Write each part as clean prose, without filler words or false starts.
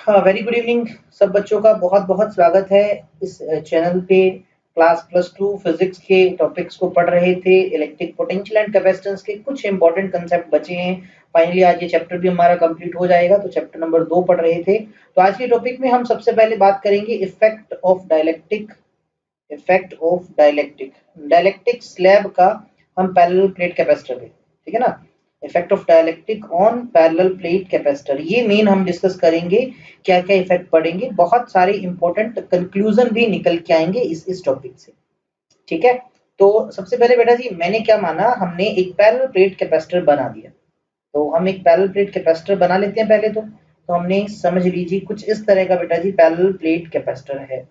हाँ, very good evening सब बच्चों का बहुत बहुत स्वागत है इस चैनल पे। क्लास +2 फिजिक्स के टॉपिक्स को पढ़ रहे थे। इलेक्ट्रिक पोटेंशियल एंड कैपेसिटेंस के कुछ इंपॉर्टेंट कंसेप्ट बचे हैं। फाइनली आज ये चैप्टर भी हमारा कंप्लीट हो जाएगा, तो चैप्टर नंबर 2 पढ़ रहे थे। तो आज के टॉपिक में हम सबसे पहले बात करेंगे इफेक्ट ऑफ डाइलेक्ट्रिक स्लैब का। हम पैरेलल प्लेट कैपेसिटर पे, ठीक है ना। Effect of dielectric on parallel plate capacitor, ये मेन हम डिस्कस करेंगे। क्या क्या इफेक्ट पड़ेंगे, बहुत सारे इंपॉर्टेंट कंक्लूजन भी निकल के आएंगे इस टॉपिक से, ठीक है। तो सबसे पहले बेटा जी मैंने क्या माना, हमने एक पैरेलल प्लेट कैपेसिटर बना दिया। तो हम एक पैरेलल प्लेट कैपेसिटर बना लेते हैं पहले तो हमने समझ लीजिए कुछ इस तरह का बेटा जी पैरेलल प्लेट कैपेसिटर है।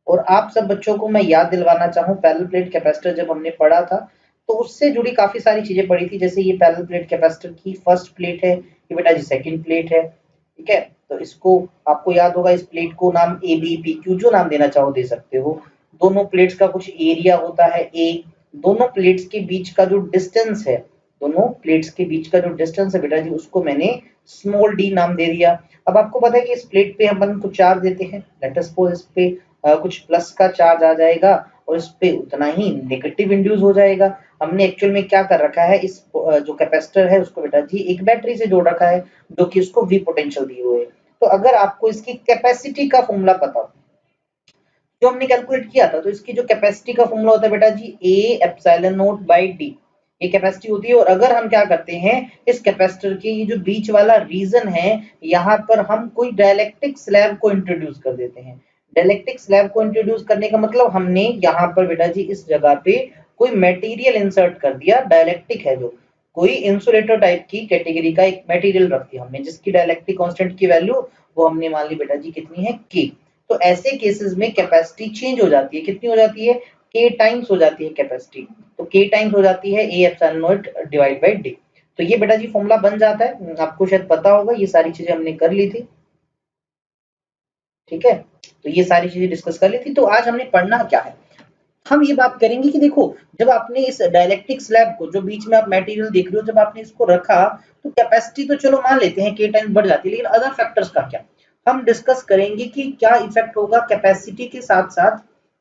और आप सब बच्चों को मैं याद दिलवाना चाहूँ, पैरेलल प्लेट कैपेसिटर जब हमने पढ़ा था तो उससे जुड़ी काफी सारी चीजें पढ़ी थी। जैसे ये पैरेलल प्लेट कैपेसिटर की फर्स्ट प्लेट है, ये बेटा जी सेकंड प्लेट है, ठीक है। तो इसको आपको याद होगा, इस प्लेट को नाम ए बी पी क्यू जो नाम देना चाहो दे सकते हो। दोनों प्लेट्स का कुछ एरिया होता है ए। दोनों प्लेट्स के बीच का जो डिस्टेंस है, दोनों प्लेट्स के बीच का जो डिस्टेंस है बेटा जी, उसको मैंने स्मॉल डी नाम दे दिया। अब आपको पता है कि इस प्लेट पे हम कुछ चार्ज देते हैं, लेट अस सपोज इस पे कुछ प्लस का चार्ज आ जाएगा और इस पे उतना ही नेगेटिव इंड्यूस हो जाएगा। हमने एक्चुअल में क्या कर रखा है, इस जो कैपेसिटर है उसको बेटा जी एक बैटरी से जोड़ रखा है, जो कि उसको वी पोटेंशियल दिए हुए है। तो अगर आपको इसकी कैपेसिटी का फॉर्मूला पता हो जो हमने कैलकुलेट किया था, तो इसकी जो कैपेसिटी का फॉर्मूला होता है बेटा जी A epsilon naught by D, ये कैपेसिटी होती है। और अगर हम क्या करते हैं, इस कैपेसिटर के ये जो बीच वाला रीजन है, यहाँ पर हम कोई डाइलेक्ट्रिक स्लैब को इंट्रोड्यूस कर देते हैं। डाइलेक्ट्रिक स्लैब को इंट्रोड्यूस करने का मतलब हमने यहाँ पर बेटा जी इस जगह पे कोई मटेरियल इंसर्ट कर दिया। डाइलेक्ट्रिक है जो कोई इंसुलेटर टाइप की कैटेगरी का एक मटेरियल रख दिया हमने, जिसकी डाइलेक्ट्रिक कांस्टेंट की वैल्यू वो हमने मान ली बेटा जी कितनी है के। तो ऐसे केसेस में कैपेसिटी चेंज हो जाती है, कितनी हो जाती है, के टाइम्स हो जाती है कैपेसिटी। तो के टाइम्स हो जाती है ए epsilon not divide by D. तो ये बेटा जी फॉर्मूला बन जाता है, आपको शायद पता होगा, ये सारी चीजें हमने कर ली थी, ठीक है। तो ये सारी चीजें डिस्कस कर ली थी। तो आज हमने पढ़ना क्या है, हम ये बात करेंगे कि देखो जब आपने इस डाइलेक्ट्रिक स्लैब को, जो बीच में आप मटेरियल देख रहे हो, जब आपने इसको रखा तो कैपेसिटी तो चलो मान लेते हैं के टाइम्स बढ़ जाती है, लेकिन अदर फैक्टर्स का क्या हम डिस्कस करेंगे कि क्या इफेक्ट होगा कैपेसिटी के साथ साथ।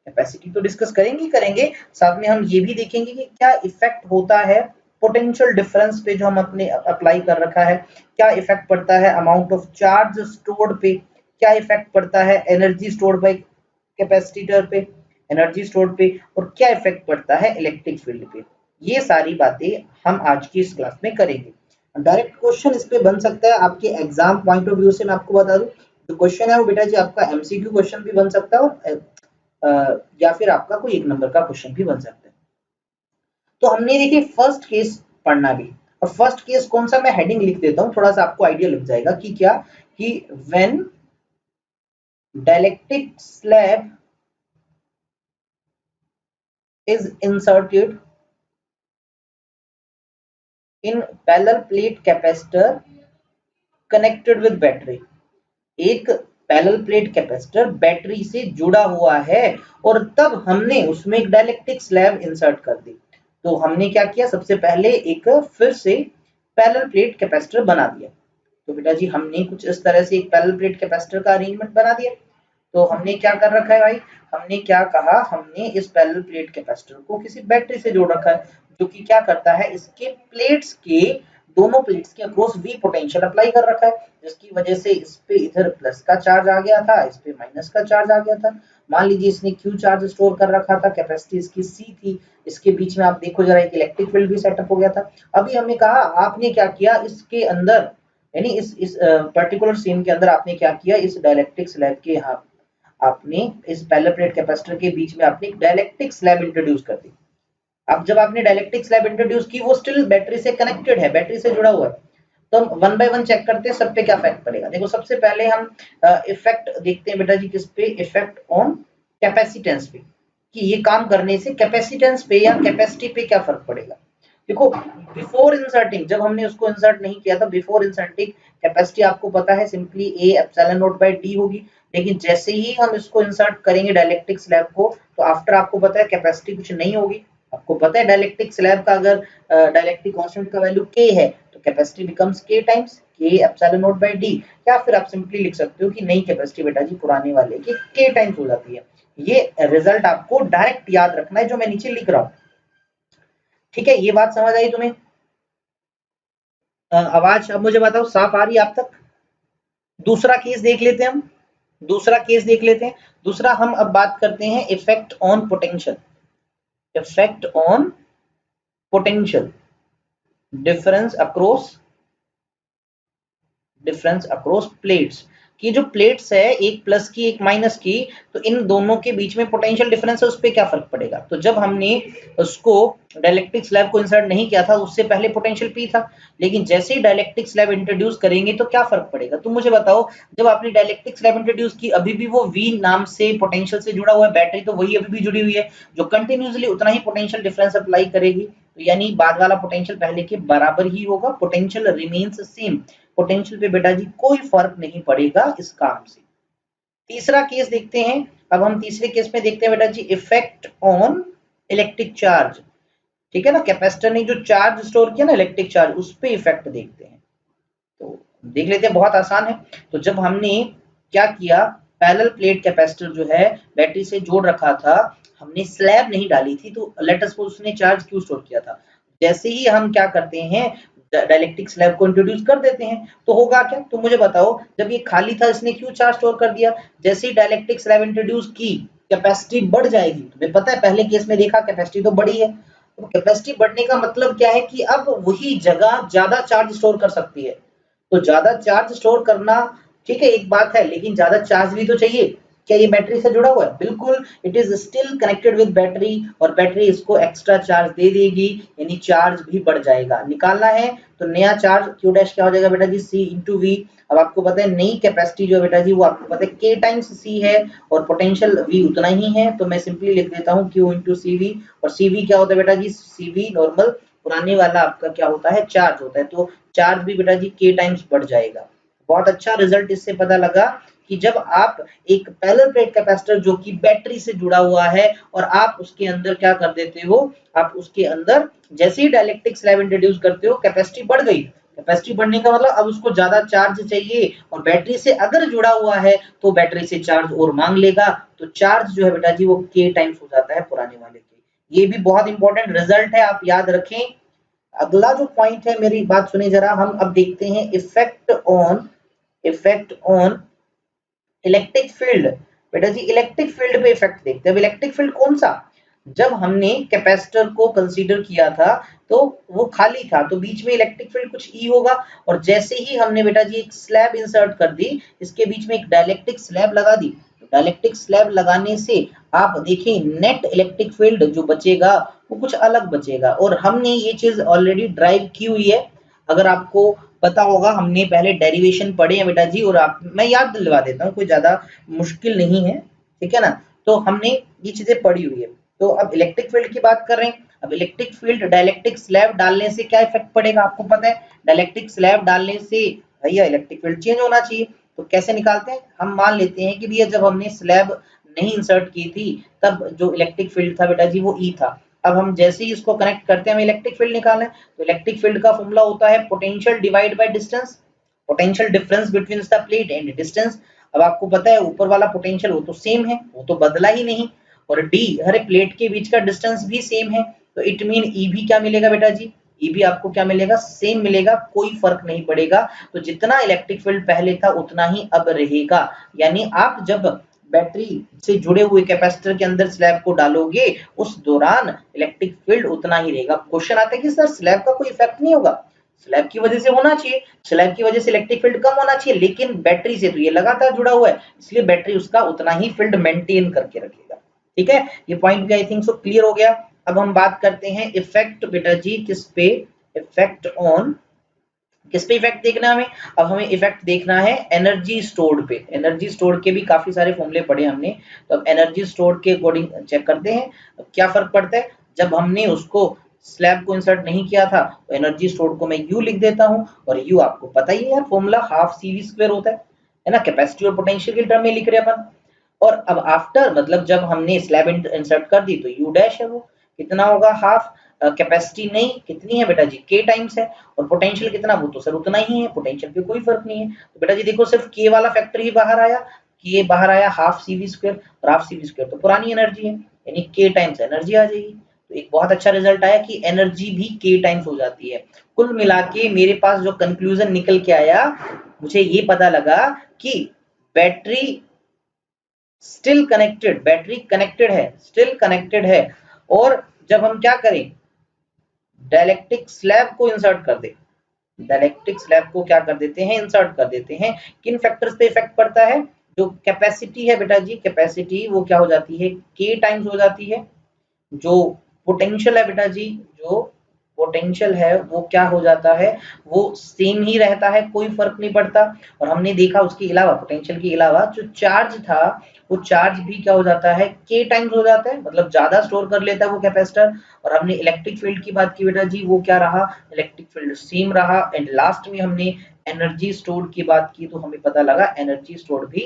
कैपेसिटी तो डिस्कस करेंगे, साथ में हम ये भी देखेंगे कि क्या इफेक्ट होता है पोटेंशियल डिफरेंस पे जो हम अपने अप्लाई कर रखा है, क्या इफेक्ट पड़ता है अमाउंट ऑफ चार्ज स्टोर्ड पे, क्या इफेक्ट पड़ता है एनर्जी स्टोर्ड बाय कैपेसिटर पे, एनर्जी स्टोर्ड पे, और क्या इफेक्ट पड़ता है इलेक्ट्रिक फील्ड पे। ये सारी बातें हम आज की इस क्लास में करेंगे। डायरेक्ट क्वेश्चन इस पे बन सकता है आपके एग्जाम पॉइंट ऑफ व्यू से। मैं आपको बता दूं जो क्वेश्चन है वो बेटा जी आपका एमसीक्यू क्वेश्चन भी बन सकता है, और या फिर आपका कोई एक नंबर का क्वेश्चन भी बन सकता है। तो हमने देखिए फर्स्ट केस पढ़ना भी, और फर्स्ट केस कौन सा, मैं हेडिंग लिख देता हूँ, थोड़ा सा आपको आइडिया लग जाएगा कि क्या, कि when dielectric slab is inserted in parallel plate capacitor connected with battery। एक पैरेलल प्लेट कैपेसिटर बैटरी से जुड़ा हुआ है और तब हमने उसमें एक डाइलेक्ट्रिक स्लैब इंसर्ट कर दी। तो हमने क्या किया, सबसे पहले एक फिर से पैरेलल प्लेट कैपेसिटर बना दिया। तो बेटा जी हमने कुछ इस तरह से एक पैरेलल प्लेट कैपेसिटर का अरेंजमेंट बना दिया। तो हमने क्या कर रखा है भाई, हमने क्या कहा, हमने इस पैरेलल प्लेट कैपेसिटर को किसी बैटरी से जोड़ रखा है, जो कि क्या करता है, इसके प्लेट्स के दोनों प्लेट्स के अक्रॉस वी पोटेंशियल अप्लाई कर रखा है, जिसकी वजह से इस पे इधर प्लस का चार्ज आ गया था, इस पे माइनस का चार्ज आ गया था। मान लीजिए इसने क्यू चार्ज स्टोर कर रखा था, कैपेसिटी इसकी सी थी, इसके बीच में आप देखो जरा एक इलेक्ट्रिक फील्ड भी सेटअप हो गया था। अभी हमने कहा आपने क्या किया, इसके अंदर यानी इस पर्टिकुलर सीन के अंदर आपने क्या किया, इस डाइलेक्ट्रिक स्लैब के यहाँ आपने इस पैरेलल प्लेट कैपेसिटर के बीच में आपने एक डाइलेक्ट्रिक स्लैब इंट्रोड्यूस कर दी। अब जब आपने डाइलेक्ट्रिक स्लैब इंट्रोड्यूस की, वो स्टिल बैटरी से कनेक्टेड है, बैटरी से जुड़ा हुआ है। तो हम वन बाय वन चेक करते हैं सब पे क्या इफेक्ट पड़ेगा। देखो सबसे पहले हम इफेक्ट देखते हैं बेटा जी किस पे, इफेक्ट ऑन कैपेसिटेंस पे, कि ये काम करने से कैपेसिटेंस पे या कैपेसिटी पे क्या फर्क पड़ेगा। देखो बिफोर इंसर्टिंग, जब हमने उसको इंसर्ट नहीं किया था, बिफोर इंसर्टिंग कैपेसिटी आपको पता है simply A epsilon naught by d होगी। लेकिन जैसे ही हम इसको इंसर्ट करेंगे डाइलेक्ट्रिक स्लैब को, तो आफ्टर आपको पता है कैपेसिटी कुछ नहीं होगी। आपको पता है डाइलेक्ट्रिक स्लैब का अगर डाइलेक्ट्रिक कांस्टेंट का वैल्यू के है, तो कैपेसिटी बिकम्स के टाइम्स के एप्सिलॉन नॉट बाय डी, या फिर आप सिंपली लिख सकते हो कि नई कैपेसिटी बेटा जी पुराने वाले की के टाइम्स हो जाती है। ये रिजल्ट आपको डायरेक्ट याद रखना है जो मैं नीचे लिख रहा हूं। ठीक है, ये बात समझ आई तुम्हें? आवाज अब मुझे बताओ साफ आ रही है आप तक? दूसरा केस देख लेते हैं हम, दूसरा केस देख लेते हैं। दूसरा हम अब बात करते हैं effect on potential, effect on potential difference across plates. कि जो प्लेट्स है एक प्लस की एक माइनस की, तो इन दोनों के बीच में पोटेंशियल डिफरेंस है, उस पर क्या फर्क पड़ेगा? तो जब हमने उसको डाइलेक्ट्रिक स्लैब को इंसर्ट नहीं किया था उससे पहले पोटेंशियल पी था, लेकिन जैसे ही डाइलेक्ट्रिक स्लैब इंट्रोड्यूस करेंगे तो क्या फर्क पड़ेगा? तुम मुझे बताओ, जब आपने डाइलेक्ट्रिक स्लैब इंट्रोड्यूस की अभी भी वो वी नाम से पोटेंशियल से जुड़ा हुआ है, बैटरी तो वही अभी भी जुड़ी हुई है जो कंटिन्यूसली उतना ही पोटेंशियल डिफरेंस अप्लाई करेगी, तो यानी बाद वाला पोटेंशियल पहले के बराबर ही होगा, पोटेंशियल रिमेन्स सेम, पोटेंशियल पे बेटा जी कोई फर्क नहीं पड़ेगा इस काम से। तीसरा केस देखते हैं, अब हम तीसरे केस में देखते हैं बेटा जी इफेक्ट ऑन इलेक्ट्रिक चार्ज। ठीक है ना, कैपेसिटर ने जो चार्ज स्टोर किया ना इलेक्ट्रिक चार्ज, उस पे इफेक्ट देखते हैं। तो देख लेते हैं, बहुत आसान है। तो जब हमने क्या किया, पैरेलल प्लेट कैपेसिटर जो है बैटरी से जोड़ रखा था, हमने स्लैब नहीं डाली थी, तो लेट अस सपोज उसने चार्ज क्यों स्टोर किया था। जैसे ही हम क्या करते हैं डाइलेक्ट्रिक स्लैब को इंट्रोड्यूस कर देते हैं तो होगा क्या, तो मुझे बताओ, जब ये खाली था इसने क्यों चार्ज स्टोर कर दिया? जैसे ही डाइलेक्ट्रिक स्लैब इंट्रोड्यूस की कैपेसिटी बढ़ जाएगी। तुम्हें पता है पहले केस में देखा कैपेसिटी तो बढ़ी है, तो कैपेसिटी बढ़ने का मतलब क्या है कि अब वही जगह ज्यादा चार्ज स्टोर कर सकती है। तो ज्यादा चार्ज स्टोर करना ठीक है एक बात है, लेकिन ज्यादा चार्ज भी तो चाहिए। क्या ये बैटरी से जुड़ा हुआ है? बिल्कुल, it is still connected with battery, और बैटरी इसको एक्स्ट्रा चार्ज दे देगी, यानी चार्ज भी बढ़ जाएगा। निकालना है तो नया चार्ज क्यू डैश क्या हो जाएगा बेटा जी, सी इंटू वी। अब आपको पता है नई कैपेसिटी जो है बेटा जी वो आपको पता है के टाइम्स सी है, और पोटेंशियल वी उतना ही है, तो मैं सिंपली लिख देता हूँ क्यू इंटू सी वी। और सी वी क्या होता है बेटा जी, सी वी नॉर्मल पुराने वाला आपका क्या होता है, चार्ज होता है, तो चार्ज भी बेटा जी के टाइम्स बढ़ जाएगा। बहुत अच्छा रिजल्ट इससे पता लगा कि जब आप एक पैरेलल प्लेट कैपेसिटर जो कि बैटरी से जुड़ा हुआ है और आप उसके अंदर क्या कर देते हो, आप उसके अंदर जैसे ही डाइलेक्ट्रिक स्लैब इंट्रोड्यूस करते हो कैपेसिटी बढ़ गई। कैपेसिटी बढ़ने का मतलब अब उसको ज्यादा चार्ज चाहिए, और बैटरी से अगर जुड़ा हुआ है तो बैटरी से चार्ज और मांग लेगा, तो चार्ज जो है बेटा जी वो के टाइम्स हो जाता है पुराने वाले के। ये भी बहुत इंपॉर्टेंट रिजल्ट है, आप याद रखें। अगला जो पॉइंट है, मेरी बात सुने जरा, हम अब देखते हैं इफेक्ट ऑन इलेक्ट्रिक फील्ड। बेटा जी इलेक्ट्रिक फील्ड पे इफेक्ट देखते हैं। अब इलेक्ट्रिक फील्ड कौन सा, जब हमने कैपेसिटर को कंसीडर किया था तो वो खाली था, तो बीच में इलेक्ट्रिक फील्ड कुछ ई होगा, और जैसे ही हमने बेटा जी एक स्लैब इंसर्ट कर दी, इसके बीच में एक डाइलेक्ट्रिक स्लैब लगा दी, डाइलेक्ट्रिक स्लैब लगाने से आप देखें नेट इलेक्ट्रिक फील्ड जो बचेगा वो कुछ अलग बचेगा, और हमने ये चीज ऑलरेडी ड्राइव की हुई है। अगर आपको पता होगा, हमने पहले डेरिवेशन पढ़े हैं बेटा जी, और आप मैं याद दिलवा देता हूँ, कोई ज्यादा मुश्किल नहीं है, ठीक है ना। तो हमने ये चीजें पढ़ी हुई है। तो अब इलेक्ट्रिक फील्ड की बात कर रहे हैं। अब इलेक्ट्रिक फील्ड डाइलेक्ट्रिक स्लैब डालने से क्या इफेक्ट पड़ेगा, आपको पता है डाइलेक्ट्रिक स्लैब डालने से भैया इलेक्ट्रिक फील्ड चेंज होना चाहिए। तो कैसे निकालते हैं, हम मान लेते हैं कि भैया जब हमने स्लैब नहीं इंसर्ट की थी तब जो इलेक्ट्रिक फील्ड था बेटा जी वो ई था। अब हम जैसे ही इसको कनेक्ट करते हैं हमें इलेक्ट्रिक फील्ड निकालना है, तो इलेक्ट्रिक फील्ड का फॉर्मूला होता है potential divide by distance, potential difference between the plate and distance. अब आपको पता है ऊपर वाला पोटेंशियल वो तो सेम है, वो तो बदला ही नहीं, और डी हर प्लेट के बीच का डिस्टेंस भी सेम है, तो इट मीन ई भी क्या मिलेगा बेटा जी, ई भी आपको क्या मिलेगा, सेम मिलेगा, कोई फर्क नहीं पड़ेगा। तो जितना इलेक्ट्रिक फील्ड पहले था उतना ही अब रहेगा, यानी आप जब बैटरी से जुड़े हुए कैपेसिटर के अंदर स्लैब को डालोगे उस दौरान इलेक्ट्रिक फील्ड उतना ही रहेगा। क्वेश्चन आता है कि सर स्लैब का कोई इफेक्ट नहीं होगा, स्लैब की वजह से होना चाहिए, स्लैब की वजह से इलेक्ट्रिक फील्ड कम होना चाहिए, लेकिन बैटरी से तो ये लगातार जुड़ा हुआ है, इसलिए बैटरी उसका उतना ही फील्ड मेंटेन करके रखेगा। ठीक है, ये पॉइंट भी आई थिंक सो क्लियर हो गया। अब हम बात करते हैं इफेक्ट बेटा जी किस पे, इफेक्ट ऑन किस पे इफेक्ट देखना है हमें। अब हमें इफेक्ट देखना है एनर्जी स्टोर्ड पे। एनर्जी स्टोर्ड के भी काफी सारे फॉर्मूले पढ़े हमने, तो अब एनर्जी स्टोर्ड के अकॉर्डिंग चेक करते हैं। अब क्या फर्क पड़ता है, जब हमने उसको स्लैब को इंसर्ट नहीं किया था तो एनर्जी स्टोर्ड को मैं यू लिख देता हूं, और यू आपको पता ही है यार formula half C V square होता है ना, कैपेसिटी और पोटेंशियल के टर्म में लिख रहे हैं अपन। और अब आफ्टर मतलब जब हमने स्लैब इंसर्ट कर दी तो यू डैश है वो कितना होगा हाफ, कैपेसिटी नहीं कितनी है बेटा जी, के टाइम्स है, और पोटेंशियल कितना, वो तो सर उतना ही है, पोटेंशियल पे कोई फर्क नहीं है। तो बेटा जी देखो सिर्फ के वाला फैक्टर ही बाहर आया, के बाहर आया हाफ CV स्क्वायर, और हाफ CV स्क्वायर तो पुरानी एनर्जी है, यानी के टाइम्स एनर्जी आ जाएगी। तो एक बहुत अच्छा रिजल्ट आया कि एनर्जी भी के टाइम्स हो जाती है। कुल मिला के मेरे पास जो कंक्लूजन निकल के आया, मुझे ये पता लगा कि battery still connected, battery connected है, स्टिल कनेक्टेड है। और जब हम क्या करें, डाइलेक्ट्रिक स्लैब को इंसर्ट कर दे, डाइलेक्ट्रिक स्लैब को क्या कर देते हैं, इंसर्ट कर देते हैं, किन फैक्टर्स पे इफेक्ट पड़ता है, जो कैपेसिटी है बेटा जी, कैपेसिटी वो क्या हो जाती है, के टाइम्स हो जाती है। जो पोटेंशियल है बेटा जी, जो पोटेंशियल है वो क्या हो जाता है, वो सेम ही रहता है, कोई फर्क नहीं पड़ता। और हमने देखा उसके अलावा, पोटेंशियल के अलावा जो चार्ज था, वो चार्ज भी क्या हो जाता है, के टाइम्स हो जाता है, मतलब ज्यादा स्टोर कर लेता है वो कैपेसिटर। और हमने इलेक्ट्रिक फील्ड की बात की बेटा जी, वो क्या रहा, इलेक्ट्रिक फील्ड सेम रहा। एंड लास्ट में हमने एनर्जी स्टोर्ड की बात की, तो हमें पता लगा एनर्जी स्टोर्ड भी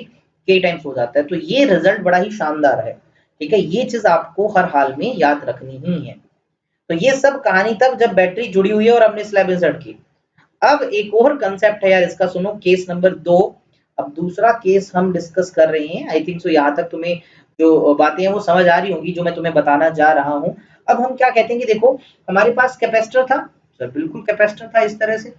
के टाइम्स हो जाता है। तो ये रिजल्ट बड़ा ही शानदार है, ठीक है, ये चीज आपको हर हाल में याद रखनी ही है। तो ये सब कहानी तब जब बैटरी जुड़ी हुई है और हमने स्लैब इंसर्ट की। अब एक और कंसेप्ट है यार, इसका सुनो, केस नंबर 2। अब दूसरा केस हम डिस्कस कर रहे हैं। आई थिंक सो यहाँ तक तुम्हें जो बातें हैं वो समझ आ रही होंगी जो मैं तुम्हें बताना जा रहा हूँ। अब हम क्या कहते हैं कि देखो, हमारे पास कैपेसिटर था सर, बिल्कुल कैपेसिटर था इस तरह से,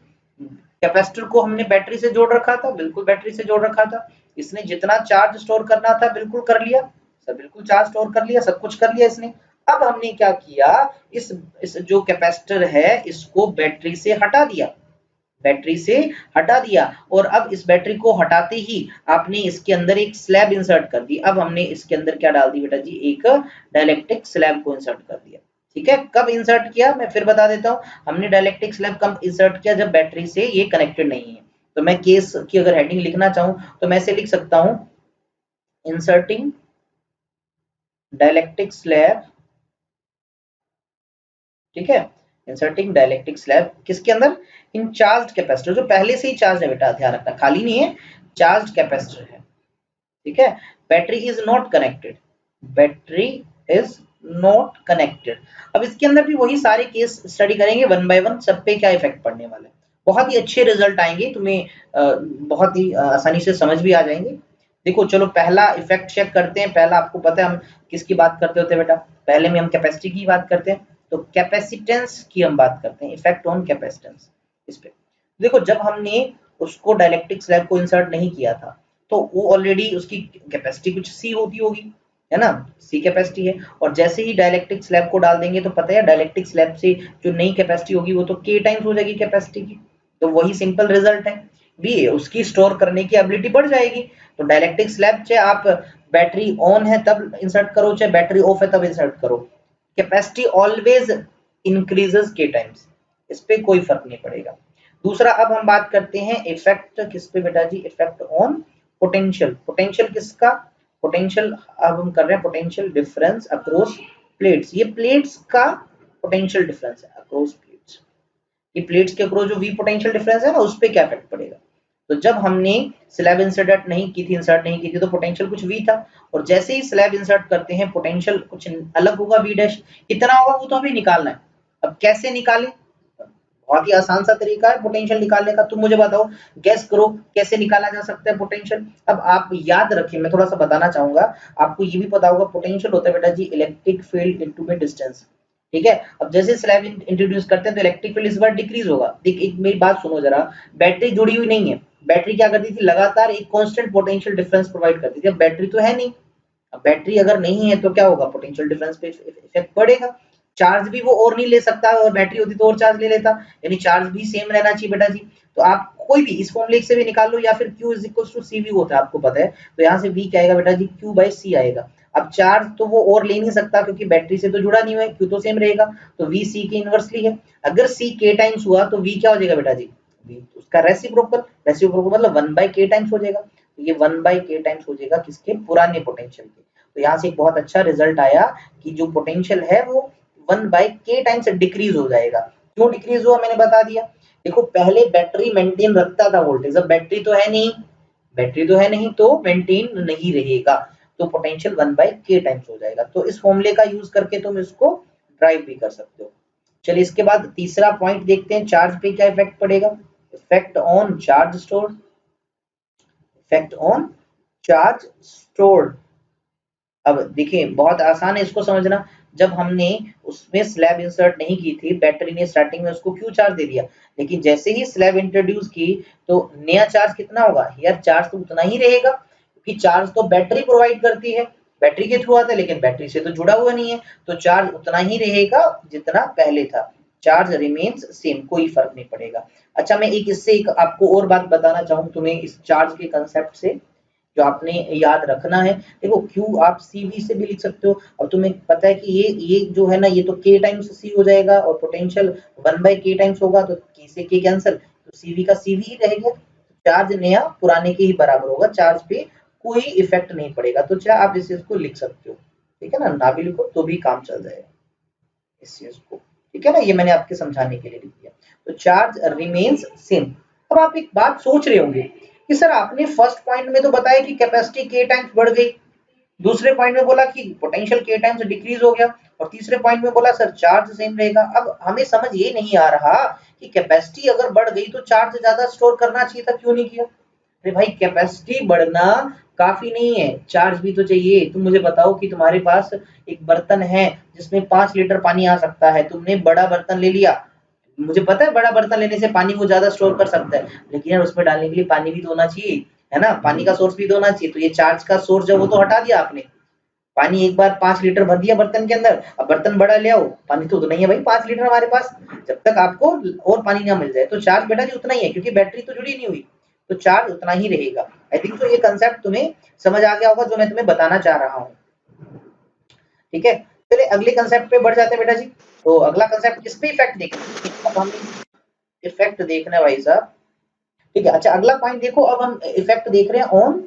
कैपेसिटर को हमने बैटरी से जोड़ रखा था, बिल्कुल बैटरी से जोड़ रखा था। इसने जितना चार्ज स्टोर करना था बिल्कुल कर लिया सर, बिल्कुल चार्ज स्टोर कर लिया, सब कुछ कर लिया इसने। अब हमने क्या किया, इस जो कैपेसिटर है इसको बैटरी से हटा दिया, बैटरी से हटा दिया। और अब इस बैटरी को हटाते ही आपने इसके अंदर एक स्लैब इंसर्ट कर दी। अब हमने इसके अंदर क्या डाल दी बेटा जी, एक डाइलेक्ट्रिक स्लैब को इंसर्ट कर दिया, ठीक है। कब इंसर्ट किया मैं फिर बता देता हूँ, हमने डाइलेक्ट्रिक स्लैब कब इंसर्ट किया, जब बैटरी से ये कनेक्टेड नहीं है। तो मैं केस की अगर हेडिंग लिखना चाहूँ तो मैं ऐसे लिख सकता हूँ, इंसर्टिंग डाइलेक्ट्रिक स्लैब, ठीक है, इंसर्टिंग डाइलेक्ट्रिक स्लैब किसके अंदर, इन चार्ज कैपेसिटर, जो पहले से ही चार्ज है बेटा, ध्यान रखना खाली नहीं है, चार्ज कैपेसिटर है, ठीक है। Battery is not connected, battery is not connected. अब इसके अंदर भी वही सारे केस स्टडी करेंगे वन बाय वन, सब पे क्या इफेक्ट पड़ने वाला है। बहुत ही अच्छे रिजल्ट आएंगे तुम्हें, बहुत ही आसानी से समझ भी आ जाएंगे। देखो चलो पहला इफेक्ट चेक करते हैं। पहला आपको पता है हम किसकी बात करते होते हैं बेटा, पहले में हम कैपेसिटी की बात करते हैं, तो कैपेसिटेंस की हम बात करते हैं, इफेक्ट ऑन कैपेसिटेंस इस पे। देखो जब हमने उसको डाइलेक्ट्रिक स्लैब को इंसर्ट नहीं किया था, तो वो ऑलरेडी उसकी कैपेसिटी कुछ सी होती होगी, है ना, सी कैपेसिटी है। और जैसे ही डाइलेक्ट्रिक स्लैब को डाल देंगे तो पता है डाइलेक्ट्रिक स्लैब से जो नई कैपेसिटी होगी वो तो के टाइम्स हो जाएगी कैपेसिटी की। तो वही सिंपल रिजल्ट है, भी उसकी स्टोर करने की एबिलिटी बढ़ जाएगी। तो डाइलेक्ट्रिक स्लैब चाहे आप बैटरी ऑन है तब इंसर्ट करो, चाहे बैटरी ऑफ है तब इंसर्ट करो, कैपेसिटी ऑलवेज इंक्रीजेस के टाइम्स, इस पे कोई फर्क नहीं पड़ेगा। दूसरा अब हम बात करते हैं इफेक्ट किस पे बेटा जी, इफेक्ट ऑन पोटेंशियल। पोटेंशियल किसका, पोटेंशियल अब हम कर रहे हैं पोटेंशियल डिफरेंस अक्रॉस प्लेट्स। ये प्लेट्स का पोटेंशियल डिफरेंस है अक्रॉस प्लेट्स, ये प्लेट्स के अक्रॉस जो वी पोटेंशियल डिफरेंस है ना, उस पे क्या इफेक्ट पड़ेगा। तो जब हमने स्लैब इंसर्ट नहीं की थी, तो पोटेंशियल कुछ वी था, और जैसे ही स्लैब इंसर्ट करते हैं पोटेंशियल कुछ अलग होगा, वी डैश कितना होगा वो तो हमें निकालना है। अब कैसे निकालें, बहुत ही आसान सा तरीका है पोटेंशियल निकालने का, तुम मुझे बताओ, गैस करो कैसे निकाला जा सकता है पोटेंशियल। अब आप याद रखिए, मैं थोड़ा सा बताना चाहूंगा, आपको ये भी पता होगा पोटेंशियल होता है बेटा जी इलेक्ट्रिक फील्ड इनटू में डिस्टेंस, ठीक है। अब जैसे स्लैब इंट्रोड्यूस करते हैं तो इलेक्ट्रिक फील्ड इस बार डिक्रीज होगा। देख एक मेरी बात सुनो जरा, बैटरी जुड़ी हुई नहीं है, बैटरी क्या करती थी, लगातार एक कांस्टेंट पोटेंशियल डिफरेंस प्रोवाइड करती थी। अब बैटरी तो है नहीं, अब बैटरी अगर नहीं है तो क्या होगा, पोटेंशियल डिफरेंस पे इफेक्ट पड़ेगा। चार्ज भी वो और नहीं ले सकता, और बैटरी होती तो और चार्ज ले लेता, यानी चार्ज भी सेम रहना चाहिए बेटा जी। तो आप कोई भी इस फॉर्मूले से भी निकाल लो, या फिर Q is equal to CV होता है, आपको पता है। तो यहाँ से V क्या आएगा बेटा जी, Q बाई C आएगा। अब चार्ज तो वो और ले नहीं सकता क्योंकि बैटरी से तो जुड़ा नहीं हुआ है, Q तो सेम रहेगा, तो V C के इनवर्सली है। अगर C K टाइम्स हुआ तो V क्या हो जाएगा बेटा जी, V उसका रेसिप्रोकल, रेसिप्रोकल मतलब 1 बाई K टाइम्स हो जाएगा। तो ये 1 बाई K टाइम्स हो जाएगा किसके, पुराने पोटेंशियल के। तो यहाँ से एक बहुत अच्छा रिजल्ट आया कि जो पोटेंशियल है वो 1 बाई K टाइम से डिक्रीज हो जाएगा। क्यों डिक्रीज हुआ मैंने बता दिया। देखो पहले बैटरी मेंटेन रखता था वोल्टेज, अब बैटरी तो है नहीं, बैटरी तो है नहीं तो मेंटेन नहीं रहेगा, तो पोटेंशियल 1 बाई K टाइम्स हो जाएगा। तो इस फॉर्मूले का यूज करके तुम इसको ड्राइव भी कर सकते हो। चलिए इसके बाद तीसरा पॉइंट देखते हैं, चार्ज पे क्या इफेक्ट पड़ेगा। Effect on charge store, effect on charge stored. अब देखिए बहुत आसान है इसको समझना, जब हमने उसमें स्लैब इंसर्ट नहीं की थी, बैटरी ने स्टार्टिंग में उसको क्यों चार्ज दे दिया, लेकिन जैसे ही स्लैब इंट्रोड्यूस की तो नया चार्ज कितना होगा यार, चार्ज तो उतना ही रहेगा, क्योंकि चार्ज तो बैटरी प्रोवाइड करती है, बैटरी के थ्रू आता है, लेकिन बैटरी से तो जुड़ा हुआ नहीं है, तो चार्ज उतना ही रहेगा जितना पहले था, चार्ज रिमेन्स सेम, कोई फर्क नहीं पड़ेगा। अच्छा मैं एक आपको और बात बताना चाहूँ तुम्हें इस चार्ज के कंसेप्ट से, जो आपने याद रखना है। देखो क्यू आप सीवी से भी लिख सकते हो, अब तुम्हें पता है कि ये जो है ना, ये तो के टाइम्स सी हो जाएगा और पोटेंशियल 1/k टाइम्स होगा, तो के से के कैंसिल, तो सीवी का सीवी ही रहेगा, चार्ज नया पुराने के ही बराबर होगा, चार्ज पे कोई इफेक्ट नहीं पड़ेगा, तो चाहे आप इस चीज को लिख सकते हो, ठीक है ना भी लिखो तो भी काम चल जाएगा इस चीज को, ठीक है ना, ये मैंने आपके समझाने के लिए लिख दिया। तो चार्ज रिमेन्स सेम। अब आप एक बात सोच रहे होंगे कि सर आपने फर्स्ट पॉइंट में तो बताया कि कैपेसिटी के टाइम्स बढ़ गई, दूसरे पॉइंट में बोला कि पोटेंशियल के टाइम्स डिक्रीज हो गया, और तीसरे पॉइंट में बोला सर चार्ज सेम रहेगा। अब हमें समझ ये नहीं आ रहा कि कैपेसिटी अगर बढ़ गई तो चार्ज ज्यादा स्टोर करना चाहिए था, क्यों नहीं किया। अरे भाई कैपेसिटी बढ़ना काफी नहीं है, चार्ज भी तो चाहिए। तुम मुझे बताओ कि तुम्हारे पास एक बर्तन है जिसमें 5 लीटर पानी आ सकता है, तुमने बड़ा बर्तन ले लिया, मुझे पता है बड़ा बर्तन लेने से पानी वो ज्यादा स्टोर कर सकता है, लेकिन यार उसमें डालने के लिए पानी भी तो होना चाहिए, है ना, पानी का सोर्स भी तो होना चाहिए, तो ये चार्ज का सोर्स जो वो तो हटा दिया आपने, पानी एक बार 5 लीटर भर दिया बर्तन के अंदर, अब बर्तन बड़ा ले आओ, पानी तो उतना ही है भाई 5 लीटर हमारे पास, जब तक आपको और पानी ना मिल जाए, तो चार्ज बेटा जी उतना ही है, क्योंकि बैटरी तो जुड़ी नहीं हुई, तो चार्ज उतना ही रहेगा। आई थिंक तो ये कंसेप्ट तुम्हें समझ आ गया होगा जो मैं तुम्हें बताना चाह रहा हूँ, ठीक है। चलिए अगले कंसेप्ट पे बढ़ जाते हैं बेटा जी। तो अगला कंसेप्ट किस पे इफेक्ट देखना, अब हम इफेक्ट देखना है भाई साहब, ठीक है। अच्छा अगला पॉइंट देखो, अब हम इफेक्ट देख रहे हैं on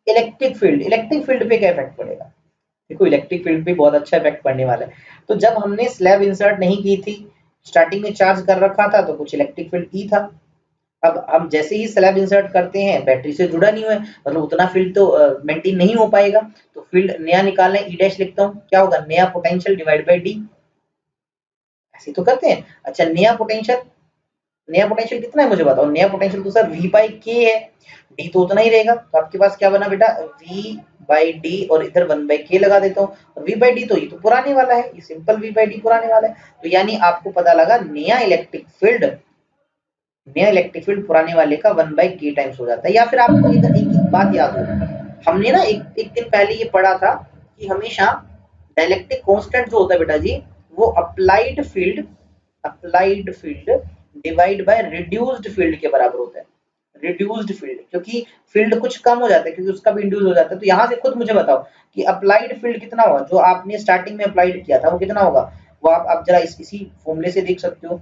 electric field, electric field पे क्या इफेक्ट पड़ेगा। देखो इलेक्ट्रिक फील्ड पे बहुत अच्छा इफेक्ट पड़ने वाला है। तो जब हमने स्लैब इंसर्ट नहीं की थी, स्टार्टिंग में चार्ज कर रखा था, तो कुछ इलेक्ट्रिक फील्ड ई था। अब हम जैसे ही स्लैब इंसर्ट करते हैं, बैटरी से जुड़ा नहीं हुआ है, मतलब उतना फील्ड तो मेंटेन नहीं हो पाएगा, तो फील्ड नया निकालना है, ई डैश लिखता हूँ, क्या होगा नया पोटेंशियल डिवाइड बाई डी, ऐसे तो करते हैं। अच्छा नया पोटेंशियल, नया पोटेंशियल कितना है मुझे बताओ, नया पोटेंशियल तो सर v बाई के है, d तो उतना ही रहेगा, तो आपके पास क्या बना बेटा v बाई डी, और इधर 1/k लगा देता हूँ, और v बाई डी तो ये तो पुराने वाला है, ये सिंपल v बाई डी पुराने वाला है, तो यानी आपको पता लगा नया इलेक्ट्रिक फील्ड, नया इलेक्ट्रिक फील्ड पुराने वाले का 1/k टाइम्स हो जाता है। या फिर आपको एक बात याद हो, हमने ना एक दिन पहले ये पढ़ा था कि हमेशा डाइलेक्ट्रिक कांस्टेंट जो होता है बेटा जी, वो applied field divide by reduced field के बराबर होता है। रिड्यूस्ड फील्ड, क्योंकि फील्ड कुछ कम हो जाता है, क्योंकि उसका भी इंड्यूस हो जाता है, तो यहाँ से खुद मुझे बताओ कि अप्लाइड फील्ड कितना होगा, जो आपने स्टार्टिंग में अप्लाइड किया था वो कितना होगा, वो आप जरा इसी फॉर्मूले से देख सकते हो।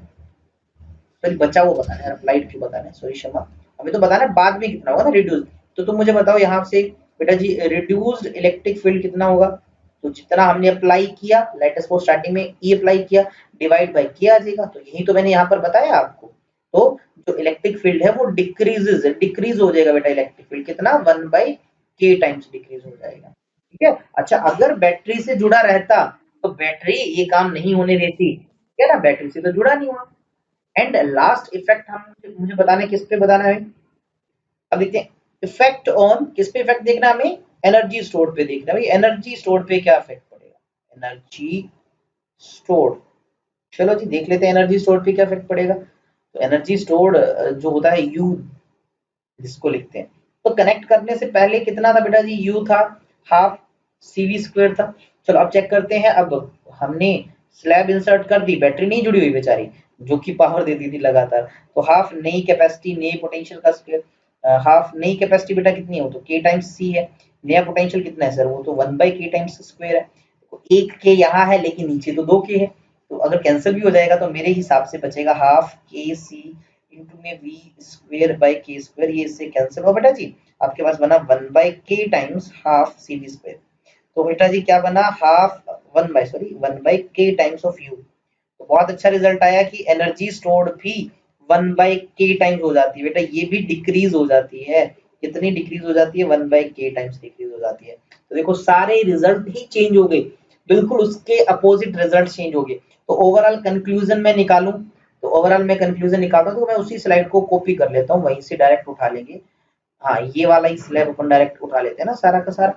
सॉरी बचा वो बताना है, अप्लाइड क्यों बताना है, सॉरी क्षमा, हमें तो बताना है बाद में कितना होगा ना रिड्यूस। तो तुम मुझे बताओ यहाँ से बेटा जी रिड्यूस्ड इलेक्ट्रिक फील्ड कितना होगा, तो जितना हमने अप्लाई किया, लेट अस सपोज स्टार्टिंग में ई अप्लाई किया, डिवाइड बाय के आ जाएगा, तो यही तो मैंने यहाँ पर बताया आपको। तो जो इलेक्ट्रिक फील्ड है वो डिक्रीज हो जाएगा बेटा, इलेक्ट्रिक फील्ड कितना 1/k टाइम्स डिक्रीज हो जाएगा, ठीक है। अच्छा अगर बैटरी से जुड़ा रहता तो बैटरी ये काम नहीं होने देती, ठीक है ना, बैटरी से तो जुड़ा नहीं हुआ। एंड लास्ट इफेक्ट हम मुझे बताना है, किस पे बताना है, अब देखते हैं इफेक्ट ऑन, किस पे इफेक्ट देखना है हमें, एनर्जी स्टोर पे देखना है भाई, एनर्जी स्टोर पे क्या इफेक्ट पड़ेगा, एनर्जी स्टोर, चलो जी देख लेते हैं एनर्जी स्टोर पे क्या इफेक्ट पड़ेगा। तो एनर्जी स्टोर जो होता है यू, जिसको लिखते हैं, तो कनेक्ट करने से पहले कितना था बेटा जी, यू था हाफ सीवी स्क्वायर था। चलो अब चेक करते हैं, अब हमने स्लैब इंसर्ट कर दी, बैटरी नहीं जुड़ी हुई बेचारी, जो कि पावर देती थी लगातार, तो हाफ नई कैपेसिटी नई पोटेंशियल का स्क्वायर, हाफ नई कैपेसिटी बेटा कितनी है, तो के टाइम्स सी है, नया पोटेंशियल कितना है सर, वो तो 1/k टाइम्स स्क्वायर है, तो एक के यहाँ है लेकिन नीचे तो 2k है, तो अगर कैंसिल भी हो जाएगा तो मेरे हिसाब से बचेगा हाफ के सी इंटू में वी स्क्वायर बाई के स्क्वायर, ये इससे कैंसिल हो बेटा जी, आपके पास बना 1/k times half C V square, तो बेटा जी क्या बना half 1/k times of you. तो बहुत अच्छा रिजल्ट आया कि एनर्जी स्टोर्ड भी 1/k टाइम्स हो जाती है बेटा, ये भी डिक्रीज हो जाती है, कितनी डिक्रीज हो जाती है 1/k टाइम्स डिक्रीज हो जाती है। तो देखो सारे रिजल्ट ही चेंज हो गए, बिल्कुल उसके अपोजिट रिजल्ट चेंज हो गए, तो ओवरऑल कंक्लूजन में निकालूं, तो ओवरऑल मैं कंक्लूजन निकालता हूं तो मैं उसी स्लाइड को कॉपी कर लेता हूं, वहीं से डायरेक्ट उठा लेंगे। हाँ, ये वाला ही स्लैब अपन डायरेक्ट उठा लेते हैं ना सारा का सारा।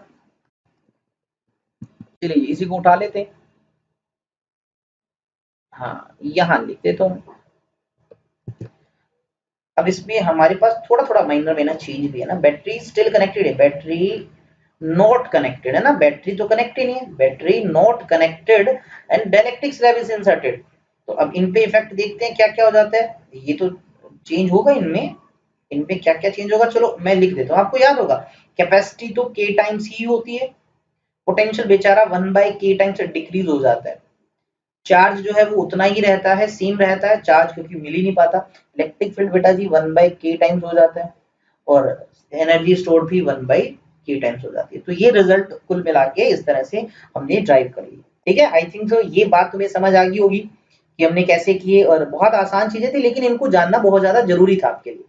चलिए इसी को उठा लेते हैं। हाँ, यहाँ लिख देता हूँ। अब इसमें हमारे पास थोड़ा थोड़ा माइनर में ना चेंज भी है ना, बैटरी स्टिल कनेक्टेड है, बैटरी नॉट कनेक्टेड है ना, बैटरी तो कनेक्टेड नहीं है, battery not connected and dielectric slab is inserted. तो अब इन पे इफेक्ट देखते हैं क्या क्या हो जाता है, ये तो चेंज होगा इनमें, इन पे क्या क्या चेंज होगा। चलो मैं लिख देता हूँ, आपको याद होगा कैपेसिटी तो k टाइम्स ही होती है, पोटेंशियल बेचारा 1/k टाइम्स डिक्रीज हो जाता है, चार्ज जो है वो उतना ही रहता है, सेम रहता है, चार्ज क्योंकि मिल ही नहीं पाता। इलेक्ट्रिक फील्ड बेटा जी 1/k टाइम्स हो जाता है, और एनर्जी स्टोर भी 1/k टाइम्स हो जाती है। तो ये रिजल्ट कुल मिला के इस तरह से हमने ड्राइव कर ली। ठीक है, आई थिंक सो ये बात तुम्हें समझ आ गई होगी कि हमने कैसे किए, और बहुत आसान चीजें थी लेकिन इनको जानना बहुत ज्यादा जरूरी था आपके लिए।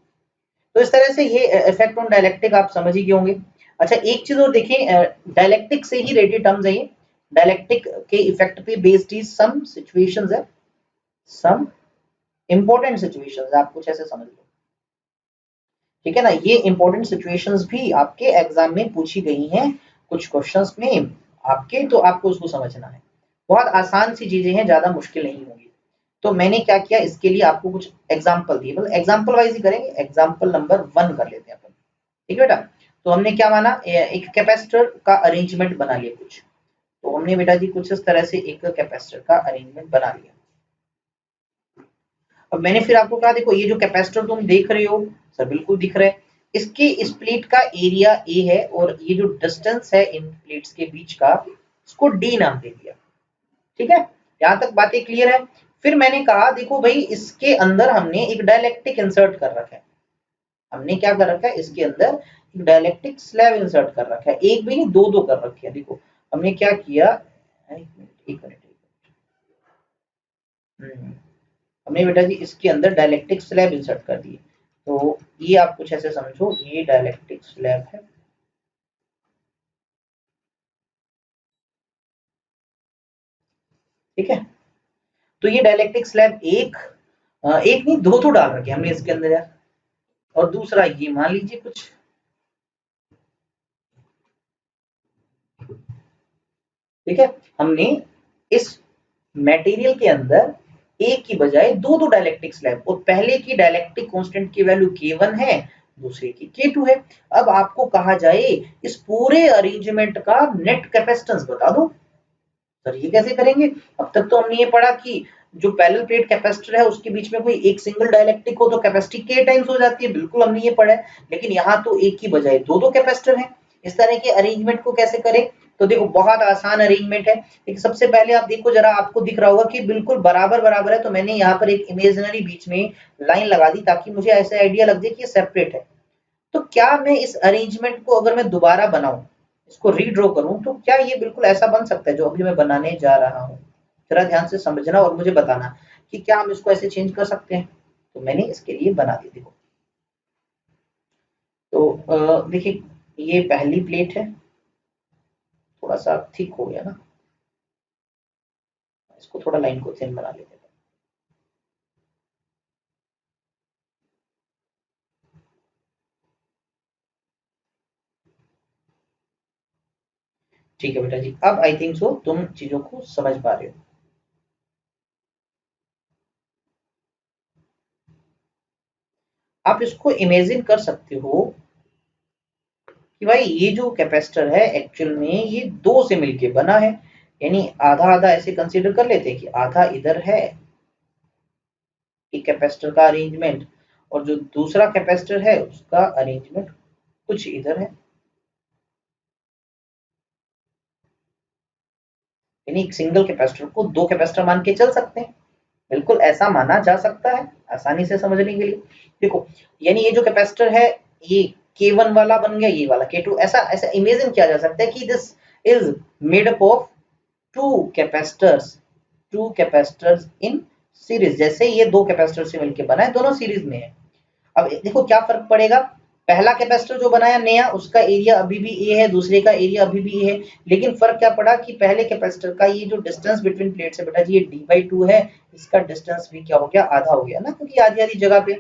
तो इस तरह से ये इफेक्ट ऑन डायलेक्ट्रिक आप समझ ही गए होंगे। अच्छा, एक चीज और देखिए, डायलेक्ट्रिक से ही रिलेटेड टर्म्स है ये, डायलेक्ट्रिक के इफेक्ट पे बेस्ड ही सम सिचुएशंस है, सम इंपॉर्टेंट सिचुएशंस, आप कुछ ऐसे समझ लो। ठीक है ना, ये इंपॉर्टेंट सिचुएशंस भी आपके एग्जाम में पूछी गई हैं कुछ क्वेश्चंस में आपके, तो आपको उसको समझना है। बहुत आसान सी चीजें हैं, ज्यादा मुश्किल नहीं होगी। तो मैंने क्या किया, इसके लिए आपको कुछ एग्जाम्पल दिए, बस एग्जाम्पल वाइज ही करेंगे। एग्जाम्पल नंबर 1 कर लेते हैं अपन। ठीक है बेटा, तो हमने क्या माना, एक कैपेसिटर का अरेंजमेंट बना लिया कुछ। तो हमने बेटा जी कुछ इस तरह से एक कैपेसिटर का अरेंजमेंट बना लिया। अब मैंने फिर आपको कहा देखो ये जो कैपेसिटर तुम देख रहे हो, सर बिल्कुल दिख रहा है, इसके इस प्लेट का एरिया ए है, और ये जो डिस्टेंस है इन प्लेट्स के बीच का, इसको डी नाम दे दिया। ठीक है, यहां तक बातें क्लियर है। फिर मैंने कहा देखो भाई, इसके अंदर हमने एक डाइलेक्ट्रिक इंसर्ट कर रखा है, हमने क्या कर रखा है, इसके अंदर एक डाइलेक्ट्रिक स्लैब इंसर्ट कर रखा है, एक भी नहीं दो दो कर रखे हैं। देखो हमने क्या किया, एक मिनट, हमने बेटा जी इसके अंदर डाइलेक्ट्रिक स्लैब इंसर्ट कर दिए। तो ये आप कुछ ऐसे समझो, ये डाइलेक्ट्रिक स्लैब है। ठीक है, तो ये डाइलेक्ट्रिक स्लैब एक नहीं दो तो डाल रखे हमने इसके अंदर यार, और दूसरा ये मान लीजिए कुछ, ठीक है, हमने इस मटेरियल के अंदर एक की बजाय दो दो डाइलेक्ट्रिक स्लैब, और पहले की डाइलेक्ट्रिक कांस्टेंट की वैल्यू k1 है, दूसरे की k2 है। अब आपको कहा जाए इस पूरे अरेंजमेंट का नेट कैपेसिटेंस बता दो। सर ये कैसे करेंगे, अब तक तो हमने ये पढ़ा कि जो पैरेलल प्लेट कैपेसिटर है उसके बीच में कोई एक सिंगल डाइलेक्ट्रिक हो तो कैपेसिटी k टाइम्स हो जाती है, बिल्कुल हमने ये पढ़ा है, लेकिन यहाँ तो एक की बजाय दो दो कैपेसिटर हैं। इस तरह के अरेंजमेंट को कैसे करें, तो देखो बहुत आसान अरेंजमेंट है। लेकिन सबसे पहले आप देखो जरा, आपको दिख रहा होगा कि बिल्कुल बराबर बराबर है, तो मैंने यहाँ पर एक इमेजिनरी बीच में लाइन लगा दी ताकि मुझे ऐसे आइडिया लग जाए कि ये सेपरेट है। तो क्या मैं इस अरेंजमेंट को अगर मैं दोबारा बनाऊं, इसको रीड्रॉ करूं, तो क्या ये बिल्कुल ऐसा बन सकता है जो अभी मैं बनाने जा रहा हूं। जरा ध्यान से समझना और मुझे बताना कि क्या हम इसको ऐसे चेंज कर सकते हैं। तो मैंने इसके लिए बना दी, देखो। तो देखिए ये पहली प्लेट है, थोड़ा सा थिक हो गया ना, इसको थोड़ा लाइन को थिन बना लेते हैं। ठीक है बेटा जी, अब आई थिंक सो तुम चीजों को समझ पा रहे हो। आप इसको इमेजिन कर सकते हो कि भाई ये जो कैपेसिटर है एक्चुअल में ये दो से मिलके बना है, यानी आधा आधा ऐसे कंसीडर कर लेते हैं कि आधा इधर है एक कैपेसिटर का अरेंजमेंट, और जो दूसरा कैपेसिटर है उसका अरेंजमेंट कुछ इधर है, यानी एक सिंगल कैपेसिटर को दो कैपेसिटर मान के चल सकते हैं, बिल्कुल ऐसा माना जा सकता है आसानी से समझने के लिए। देखो यानी ये जो कैपेसिटर है ये K1 वाला बन गया, ये वाला K2, ऐसा ऐसा इमेजिन किया जा सकता है कि this is made up of two capacitors in series, जैसे ये दो कैपेसिटर से मिलकर बना है, दोनों सीरीज में है। अब देखो क्या फर्क पड़ेगा, पहला कैपेसिटर जो बनाया नया उसका एरिया अभी भी ए है, दूसरे का एरिया अभी भी ए है, लेकिन फर्क क्या पड़ा कि पहले कैपेसिटर का ये जो डिस्टेंस बिटवीन प्लेट्स है बेटा जी ये d/2 है, इसका डिस्टेंस भी क्या हो गया, आधा हो गया ना, क्योंकि आधी आधी जगह पे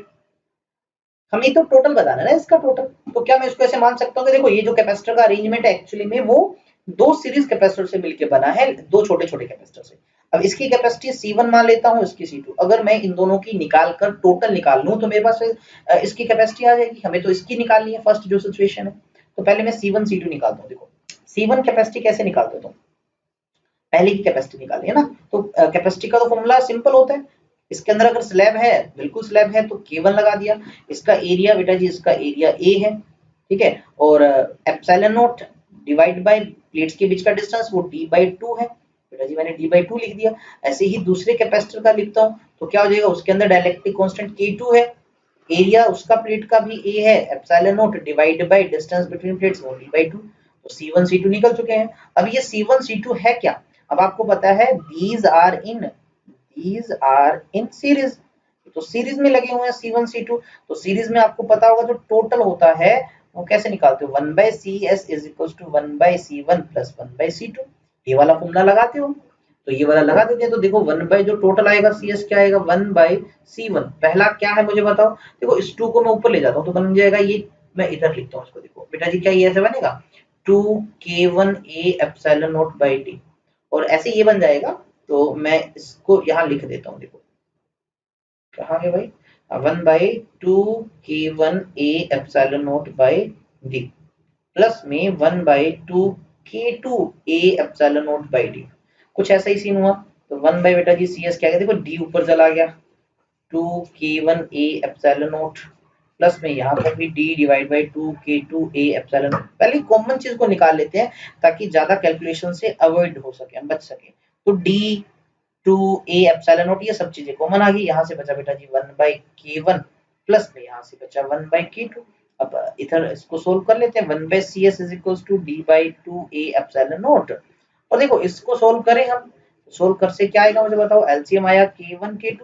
हमें तो टोटल बताना है ना इसका टोटल। तो क्या मैं इसको ऐसे मान सकता हूँ कि देखो ये जो कैपेसिटर का अरेंजमेंट है एक्चुअली में वो दो सीरीज कैपेसिटर से मिलकर बना है, दो छोटे छोटे कैपेसिटर से। अब इसकी कैपेसिटी C1 मान लेता हूँ, इसकी C2। अगर मैं इन दोनों की निकाल कर टोटल निकाल लूं तो मेरे पास इसकी कैपेसिटी आ जाएगी। हमें तो इसकी निकालनी है फर्स्ट जो सिचुएशन है, तो पहले मैं C1 C2 निकालता हूँ। देखो C1 कैपेसिटी कैसे निकालते हो तुम, पहले की कैपेसिटी निकाली है ना, तो कैपेसिटी का तो फॉर्मूला सिंपल होता है। इसके अंदर अगर स्लैब है, बिल्कुल स्लैब है, तो K1 लगा दिया। इसका एरिया बेटा जी, इसका एरिया A है, ठीक है, और epsilon not divide by plates के बीच का डिस्टेंस वो d/2 है बेटा जी, मैंने d/2 लिख दिया। ऐसे ही दूसरे कैपेसिटर का लिखता हूँ तो क्या हो जाएगा, उसके अंदर डाइलेक्ट्रिक कांस्टेंट K2 है, एरिया उसका प्लेट का भी A है, epsilon not divide by distance between plates वो d/2। तो C1 C2 निकल चुके हैं। अब ये C1 C2 है क्या, अब आपको पता है these are in सीरीज, तो सीरीज में लगे हुए हैं C1 C2। तो सीरीज में आपको पता होगा जो टोटल होता है वो कैसे निकालते हो, 1/CS is equal to 1/C1 plus 1/C2। ये वाला फॉर्मूला लगाते हो, तो ये वाला लगा देते हैं। तो देखो 1 बाय जो टोटल आएगा CS क्या आएगा, 1/C1। पहला क्या है मुझे बताओ, देखो इस 2 को मैं ऊपर ले जाता हूँ तो बन जाएगा ये, मैं इधर लिखता हूँ इसको। देखो बेटा जी क्या ये ऐसे बनेगा 2K1A epsilon naught by D, और ऐसे ये बन जाएगा। तो मैं इसको यहाँ लिख देता हूँ। देखो कहाँ है भाई, 1/2K1A epsilon naught by D plus में 1/2K2A epsilon naught by D, कुछ ऐसा ही सीन हुआ। तो 1 बाई बेटा जी CS क्या है, देखो डी ऊपर चला गया, 2K1A एप्सिलॉन नॉट प्लस में यहाँ पर भी d divide by 2K2A epsilon. पहले कॉमन चीज को निकाल लेते हैं ताकि ज्यादा कैलकुलेशन से अवॉइड हो सके, हम बच सके। तो d/2A एप्सिलॉन नॉट ये सब चीजें कॉमन आ गई, यहाँ से बचा बेटा जी 1/K1 प्लस में यहाँ से बचा 1/K2। अब इधर इसको सोल्व कर लेते हैं, 1/CS is equals to d/2A epsilon naught. और देखो इसको सोल्व करें हम, सोल्व कर से क्या आएगा मुझे बताओ, एलसीएम आया K1 K2,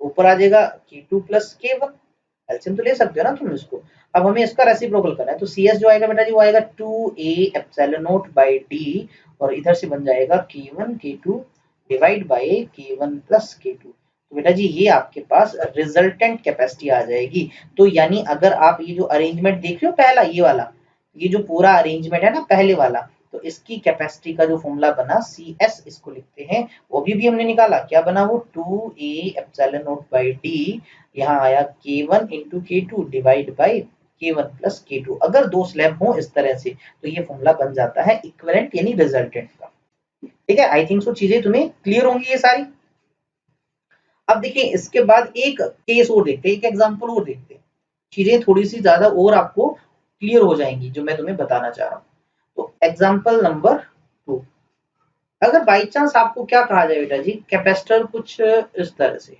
ऊपर आ जाएगा K2 प्लस K1, एलसीएम तो ले सकते हो ना तुम इसको। अब हमें इसका रेसिप्रोकल करना है, तो CS जो आएगा बेटा जी वो आएगा 2A epsilon naught by D, और इधर से बन जाएगा K1 K2 divide by K1 plus K2। तो बेटा जी ये आपके पास रिजल्टेंट कैपेसिटी आ जाएगी। तो यानी अगर आप ये जो अरेंजमेंट देख रहे हो पहला ये वाला, ये जो पूरा अरेंजमेंट है ना पहले वाला, तो इसकी कैपेसिटी का जो फॉर्मूला बना CS इसको लिखते हैं, वो भी हमने निकाला, क्या बना वो 2A epsilon naught by D, यहाँ आया K1 into K2 divide by K1 plus K2। अगर दो स्लैब हो इस तरह से तो ये फॉर्मूला बन जाता है इक्विवेलेंट यानी रिजल्टेंट का। ठीक है, आई थिंक सो चीजें तुम्हें क्लियर होंगी ये सारी। अब देखिए इसके बाद एक केस और देखते हैं, एक एग्जांपल और देखते हैं, चीजें थोड़ी सी ज्यादा और आपको क्लियर हो जाएंगी जो मैं तुम्हें बताना चाह रहा हूँ। तो एग्जांपल नंबर 2, अगर बाई चांस आपको क्या कहा जाए बेटा जी, कैपेसिटर कुछ इस तरह से,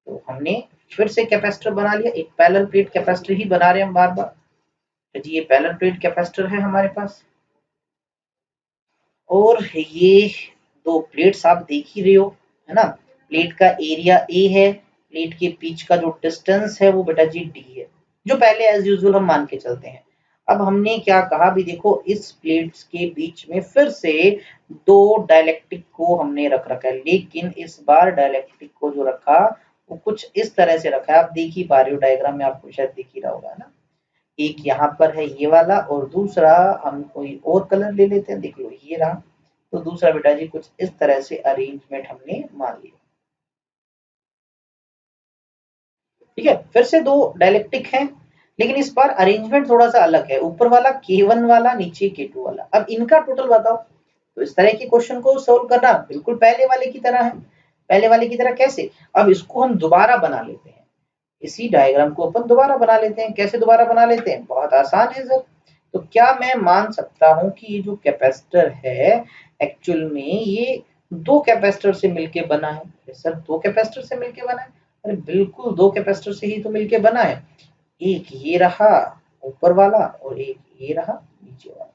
तो हमने फिर से कैपेसिटर बना लिया, एक पैरेलल प्लेट कैपेसिटर ही बना रहे हैं हम बार बार। तो जी ये पैरेलल प्लेट कैपेसिटर है हमारे पास, और ये दो प्लेट्स आप देख ही रहे हो, है ना। प्लेट का एरिया ए है, प्लेट के बीच का जो डिस्टेंस है वो बेटा जी डी है, जो पहले एज यूजुअल हम मान के चलते हैं। अब हमने क्या कहा भी, देखो इस प्लेट्स के बीच में फिर से दो डाइलेक्ट्रिक को हमने रख रखा है, लेकिन इस बार डाइलेक्ट्रिक को जो रखा वो कुछ इस तरह से रखा है, आप देख ही पा रहे हो डायग्राम में, आपको शायद दिख ही रहा होगा ना। एक यहाँ पर है ये वाला, और दूसरा हम कोई और कलर ले लेते हैं, देख लो ये रहा। तो दूसरा बेटा जी कुछ इस तरह से अरेंजमेंट हमने मान लिया। ठीक है, फिर से दो डाइलेक्ट्रिक हैं, लेकिन इस बार अरेंजमेंट थोड़ा सा अलग है, ऊपर वाला K1 वाला, नीचे K2 वाला। अब इनका टोटल बताओ। तो इस तरह के क्वेश्चन को सोल्व करना बिल्कुल पहले वाले की तरह है। पहले वाले की तरह कैसे, अब इसको हम दोबारा बना लेते हैं, इसी डायग्राम को अपन दोबारा बना लेते हैं। कैसे दोबारा बना लेते हैं, बहुत आसान है सर। तो क्या मैं मान सकता हूं कि ये जो कैपेसिटर है एक्चुअल में ये दो कैपेसिटर से मिलके बना है। सर दो कैपेसिटर से मिलके बना है, अरे बिल्कुल दो कैपेसिटर से ही तो मिलके बना है। एक ये रहा ऊपर वाला, और एक ये रहा नीचे वाला।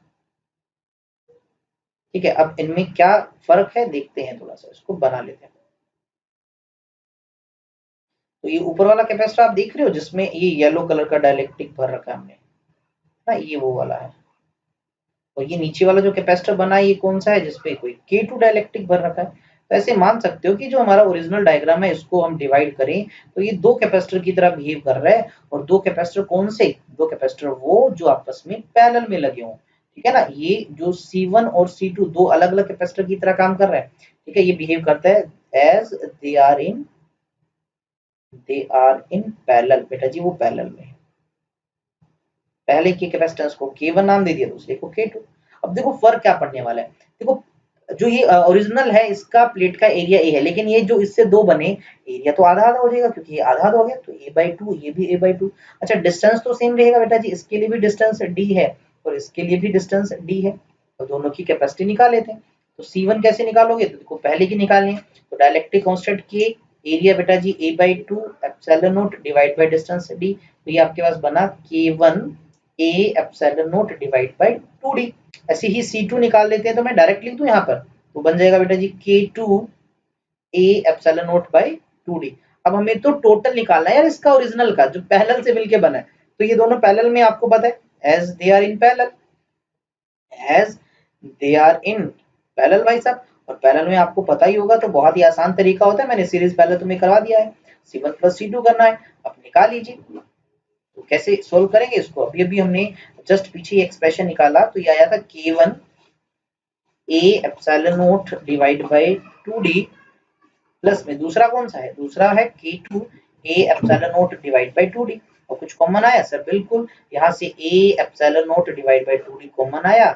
ठीक है, अब इनमें क्या फर्क है देखते हैं, थोड़ा सा इसको बना लेते हैं। तो ये ऊपर वाला कैपेसिटर आप देख रहे हो जिसमें ये येलो कलर का डाइलेक्ट्रिक भर रखा है हमने ना, ये वो वाला है। और ये नीचे वाला जो कैपेसिटर बना है ये कौन सा है, जिसपे कोई K2 डाइलेक्ट्रिक भर रखा है। तो ऐसे मान सकते हो कि जो हमारा ओरिजिनल डायग्राम है इसको हम डिवाइड करें तो ये दो कैपेसिटर की तरह बिहेव कर रहा है। और दो कैपेसिटर कौन से, दो कैपेसिटर वो जो आपस में पैरेलल में लगे हों, ठीक है ना। ये जो C1 और C2 दो अलग अलग कैपेसिटर की तरह काम कर रहा है, ठीक है। ये बिहेव करता है as they are in parallel. बेटा जी वो पैरेलल में है। पहले के कैपेसिटेंस को K1 नाम दे दिया, दूसरे को K2। अब देखो फर्क क्या पड़ने वाला है। देखो जो ये ओरिजिनल है इसका प्लेट का एरिया ए है, लेकिन ये जो इससे दो बने एरिया तो आधा आधा हो जाएगा, क्योंकि ये आधा आधा हो गया तो a/2, ये भी a/2। अच्छा डिस्टेंस तो सेम रहेगा बेटा जी, इसके लिए भी डिस्टेंस d है और इसके लिए भी डिस्टेंस d है। तो दोनों की कैपेसिटी निकाल लेते हैं। तो C1 कैसे निकालोगे, तो देखो पहले की निकालनी है। तो डाइलेक्ट्रिक कांस्टेंट K, एरिया बेटा जी a/2 epsilon not divide by distance d। तो ये आपके पास बना K1 a epsilon not divide by 2d। ऐसे ही C2 निकाल लेते हैं, तो मैं डायरेक्ट लिख दूं यहाँ पर, तो बन जाएगा बेटा जी K2 a epsilon naught by 2d। अब हमें तो टोटल निकालना है यार इसका ओरिजिनल का जो पैरेलल से मिलके बना है। तो ये दोनों पैरेलल में आपको पता है as they are in parallel, as they are in parallel भाई साहब। और पैरेलल में आपको पता ही होगा, तो बहुत ही आसान तरीका होता है, मैंने सीरीज पहले तुम्हें करवा दिया है। C1 प्लस C2 करना है, अब निकाल लीजिए। तो कैसे सोल्व करेंगे इसको, अभी अभी हमने जस्ट पीछे एक्सप्रेशन निकाला, तो ये आया था K1 a epsilon not divide by 2d plus में दूसरा कौन सा है, दूसरा है K2 a epsilon not divide by 2d। और कुछ कॉमन आया सर, बिल्कुल यहाँ से a epsilon not divide by 2d common आया,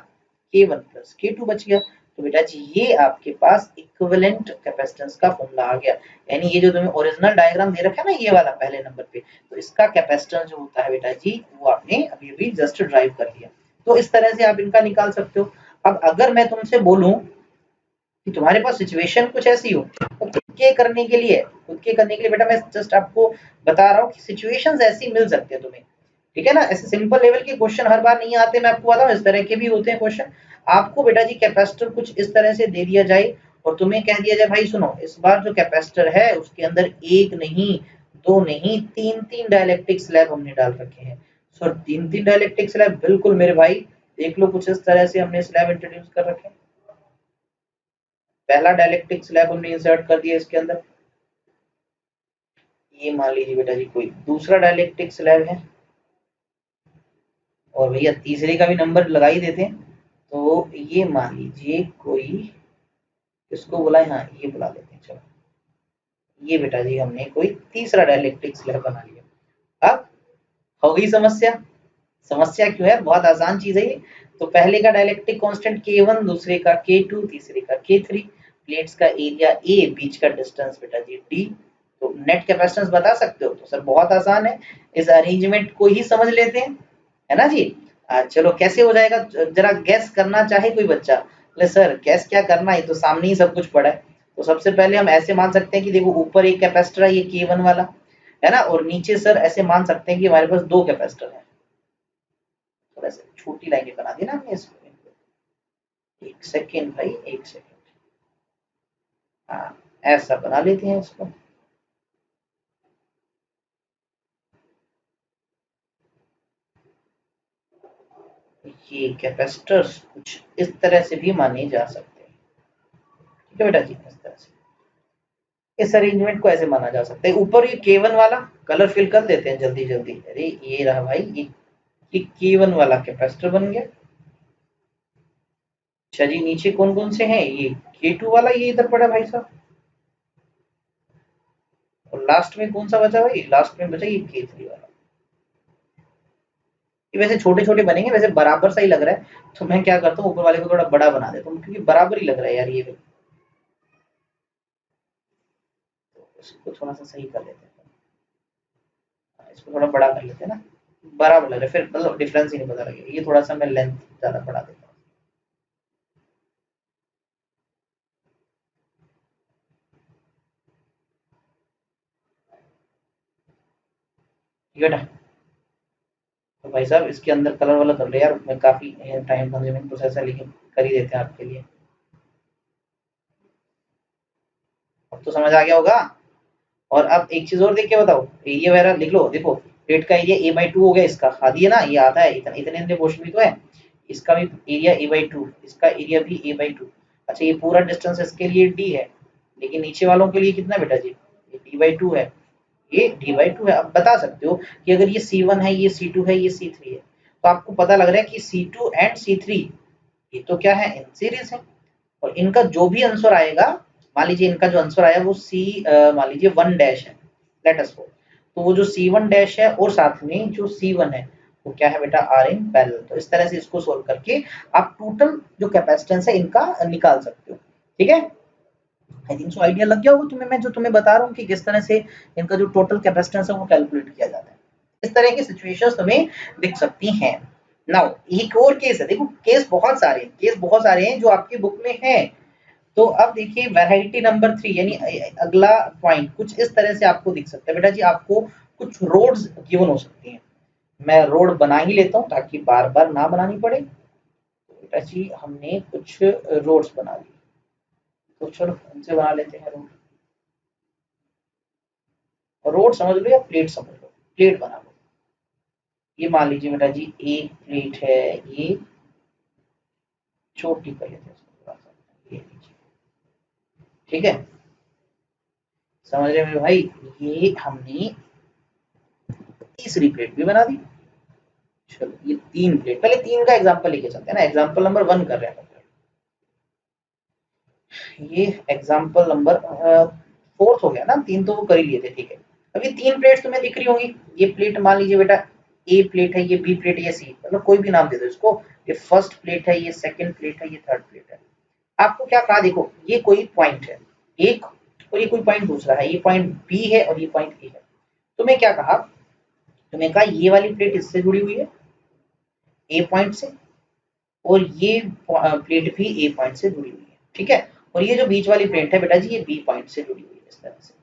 K1 प्लस K2 बच गया। तो बेटा जी ये आपके पास इक्विवेलेंट कैपेसिटेंस का फॉर्मूला आ गया। यानी ये जो तुम्हें ओरिजिनल डायग्राम दे रखा है ना ये वाला पहले नंबर पे, तो इसका कैपेसिटेंस जो होता है बेटा जी वो आपने अभी अभी जस्ट ड्राइव कर लिया। तो इस तरह से आप इनका निकाल सकते हो। अब अगर मैं तुमसे बोलूं कि तुम्हारे पास सिचुएशन कुछ ऐसी हो, तो खुद के करने के लिए, खुद के करने के लिए बेटा मैं जस्ट आपको बता रहा हूँ कि सिचुएशंस ऐसी मिल सकती है तुम्हें, ठीक है ना। ऐसे सिंपल लेवल के क्वेश्चन हर बार नहीं आते, मैं आपको बताऊं इस तरह के भी होते हैं क्वेश्चन। आपको बेटा जी कैपेसिटर कुछ इस तरह से दे दिया जाए और तुम्हें कह दिया जाए भाई सुनो इस बार जो कैपेसिटर है उसके अंदर एक नहीं, दो नहीं, तीन तीन डाइलेक्ट्रिक स्लैब हमने डाल रखे हैं। सो तीन तीन डाइलेक्ट्रिक स्लैब, बिल्कुल मेरे भाई देख लो कुछ इस तरह से हमने स्लैब इंट्रोड्यूस कर रखे हैं। पहला डाइलेक्ट्रिक स्लैब हमने इंसर्ट कर दिया इसके अंदर, ये मान लीजिए बेटा जी कोई दूसरा डाइलेक्ट्रिक स्लैब है। और भैया तीसरे का भी नंबर लगा ही देते हैं, तो ये मान लीजिए कोई, इसको बुलाए, हाँ ये बुला लेते हैं चलो। ये बेटा जी हमने कोई तीसरा डाइलेक्ट्रिक स्लैब बना लिया। अब हो गई समस्या। समस्या क्यों है, बहुत आसान चीज है ये। तो पहले का डाइलेक्ट्रिक कांस्टेंट K1, दूसरे का K2, तीसरे का K3, प्लेट्स का एरिया A, बीच का डिस्टेंस बेटा जी D। तो नेट कैपेसिटेंस बता सकते हो, तो सर बहुत आसान है, इस अरेंजमेंट को ही समझ लेते हैं, है ना जी। चलो कैसे हो जाएगा, जरा गैस करना चाहे कोई बच्चा, बोले सर गैस क्या करना है, तो सामने ही सब कुछ पड़ा है। तो सबसे पहले हम ऐसे मान सकते हैं कि देखो ऊपर एक कैपेसिटर है ये K1 वाला, है ना, और नीचे सर ऐसे मान सकते हैं कि हमारे पास दो कैपेसिटर है। थोड़ा सा छोटी लाइनें बना दी ना हमने इसको, एक सेकेंड भाई एक सेकेंड, हाँ ऐसा बना लेते हैं इसको। ये कैपेसिटर्स कुछ इस तरह से भी माने जा सकते हैं, ठीक है बेटा जी। इस तरह से इस अरेंजमेंट को ऐसे माना जा सकता है। ऊपर ये K1 वाला कलर फिल कर देते हैं जल्दी जल्दी, अरे ये रहा भाई ये K1 वाला कैपेसिटर बन गया। अच्छा जी नीचे कौन कौन से हैं, ये K2 वाला ये इधर पड़ा भाई साहब, और लास्ट में कौन सा बचा भाई, लास्ट में बचा ये K3 वाला। ये वैसे छोटे छोटे बनेंगे, वैसे बराबर सा ही लग रहा है, तो मैं क्या करता हूँ ऊपर वाले को थोड़ा बड़ा बना देता हूँ, क्योंकि बराबर ही लग रहा है यार ये भी। तो इसको थोड़ा सा सही कर लेते हैं, इसको थोड़ा बड़ा कर लेते हैं ना, बराबर लग रहा है, फिर मतलब डिफरेंस ही नहीं पता लगेगा। ये थोड़ा सा मैं लेंथ ज्यादा बढ़ा देता हूँ, ठीक है ना। तो भाई साहब इसके अंदर कलर वाला कर ले यार, मैं काफी टाइम कंज्यूमिंग प्रोसेस है, लेकिन कर ही देते हैं आपके लिए। अब तो समझ आ गया होगा। और अब एक चीज और देख के बताओ, एरिया वगैरह लिख लो। देखो प्लेट का एरिया a/2 हो गया, इसका आधी है ना, ये आधा है, इतने इतने पोर्शन भी तो है। इसका भी एरिया a/2, इसका एरिया भी a/2। अच्छा ये पूरा डिस्टेंस इसके लिए d है, लेकिन नीचे वालों के लिए कितना बेटा जी, ये d/2 है, ये d/2 है। अब बता सकते हो कि अगर ये C1 है, ये C2 है, ये C3 है, तो आपको पता लग रहा है कि C2 एंड C3 ये तो क्या है, इन सीरीज है। और इनका जो भी आंसर आएगा, मान लीजिए इनका जो आंसर आया वो मान लीजिए 1 डैश है, लेट अस सपोज, तो वो जो C1 डैश है और साथ में जो C1 है वो क्या है बेटा, आर इन पैरेलल। तो इस तरह से इसको सोल्व करके आप टोटल जो कैपेसिटेंस है इनका निकाल सकते हो। ठीक है, आई थिंक सो आइडिया लग गया होगा तुम्हें, मैं जो तुम्हें बता रहा हूँ कि किस तरह से इनका जो टोटल कैपेसिटेंस है वो कैलकुलेट किया जाता है। इस तरह की सिचुएशंस तुम्हें दिख सकती हैं। नाउ एक और केस है, देखो केस बहुत सारे हैं जो आपकी बुक में है। तो अब देखिए वैरायटी नंबर 3 यानी अगला पॉइंट कुछ इस तरह से आपको दिख सकता है बेटा जी। आपको कुछ रोड्स गिवन हो सकती हैं, मैं रोड बना ही लेता हूँ ताकि बार बार ना बनानी पड़े। बेटा जी हमने कुछ रोड्स बना ली, तो चलो उनसे बना लेते हैं रोड। रोड समझ लो या प्लेट समझ लो, प्लेट बना लो। ये मान लीजिए बेटा जी एक प्लेट है, ये छोटी कर लेते हैं इसको थोड़ा सा, ये लीजिए। ठीक है, समझ रहे मेरे भाई, ये हमने तीसरी प्लेट भी बना दी। चलो ये 3 प्लेट, पहले 3 का एग्जांपल लेके चलते हैं ना, एग्जांपल नंबर 1 कर रहे हैं। ये एग्जांपल नंबर 4th हो गया ना, 3 तो वो कर ही लिए थे। ठीक है, अभी 3 प्लेट्स तुम्हें दिख रही होंगी। ये प्लेट मान लीजिए बेटा ए प्लेट है, ये बी प्लेट है, ये सी, मतलब कोई भी नाम दे दो इसको। ये फर्स्ट प्लेट है, ये सेकंड प्लेट है, ये थर्ड प्लेट है। आपको क्या कहा, देखो ये कोई पॉइंट है एक, और ये कोई पॉइंट दूसरा है, ये पॉइंट बी है और ये पॉइंट ए है। तुम्हें क्या कहा, तुम्हें कहा ये वाली प्लेट इससे जुड़ी हुई है ए पॉइंट से, और ये प्लेट भी ए पॉइंट से जुड़ी हुई है। ठीक है, और ये जो बीच वाली प्लेट है बेटा जी ये बी पॉइंट से जुड़ी हुई है। इस तरह से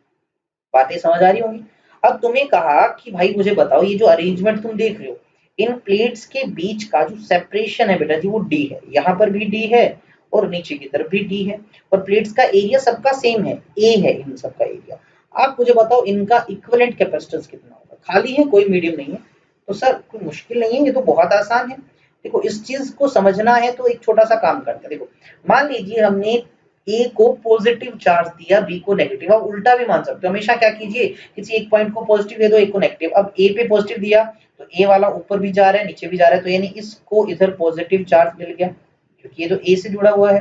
बातें समझ आ रही होंगी। अब तुम्हें कहा कि भाई मुझे बताओ ये जो अरेंजमेंट तुम देख रहे हो, इन प्लेट्स के बीच का जो सेपरेशन है बेटा जी वो डी है, यहाँ पर भी डी है और नीचे की तरफ भी डी है, और प्लेट्स का एरिया सबका सेम है, ए है इन सबका एरिया। आप मुझे बताओ इनका इक्विवेलेंट कैपेसिटेंस कितना होगा, खाली है कोई मीडियम नहीं है। तो सर कोई मुश्किल नहीं है, ये तो बहुत आसान है। देखो इस चीज को समझना है तो एक छोटा सा काम करते हैं। देखो मान लीजिए हमने ए को पॉजिटिव चार्ज दिया, बी को नेगेटिव। आप उल्टा भी मान सकते हो, हमेशा क्या कीजिए, किसी एक पॉइंट को पॉजिटिव दे दो, एक को नेगेटिव। अब ए पे पॉजिटिव दिया तो ए वाला ऊपर भी जा रहा है नीचे भी जा रहा है, तो यानी इसको इधर पॉजिटिव चार्ज मिल गया, क्योंकि ये तो ए से जुड़ा हुआ है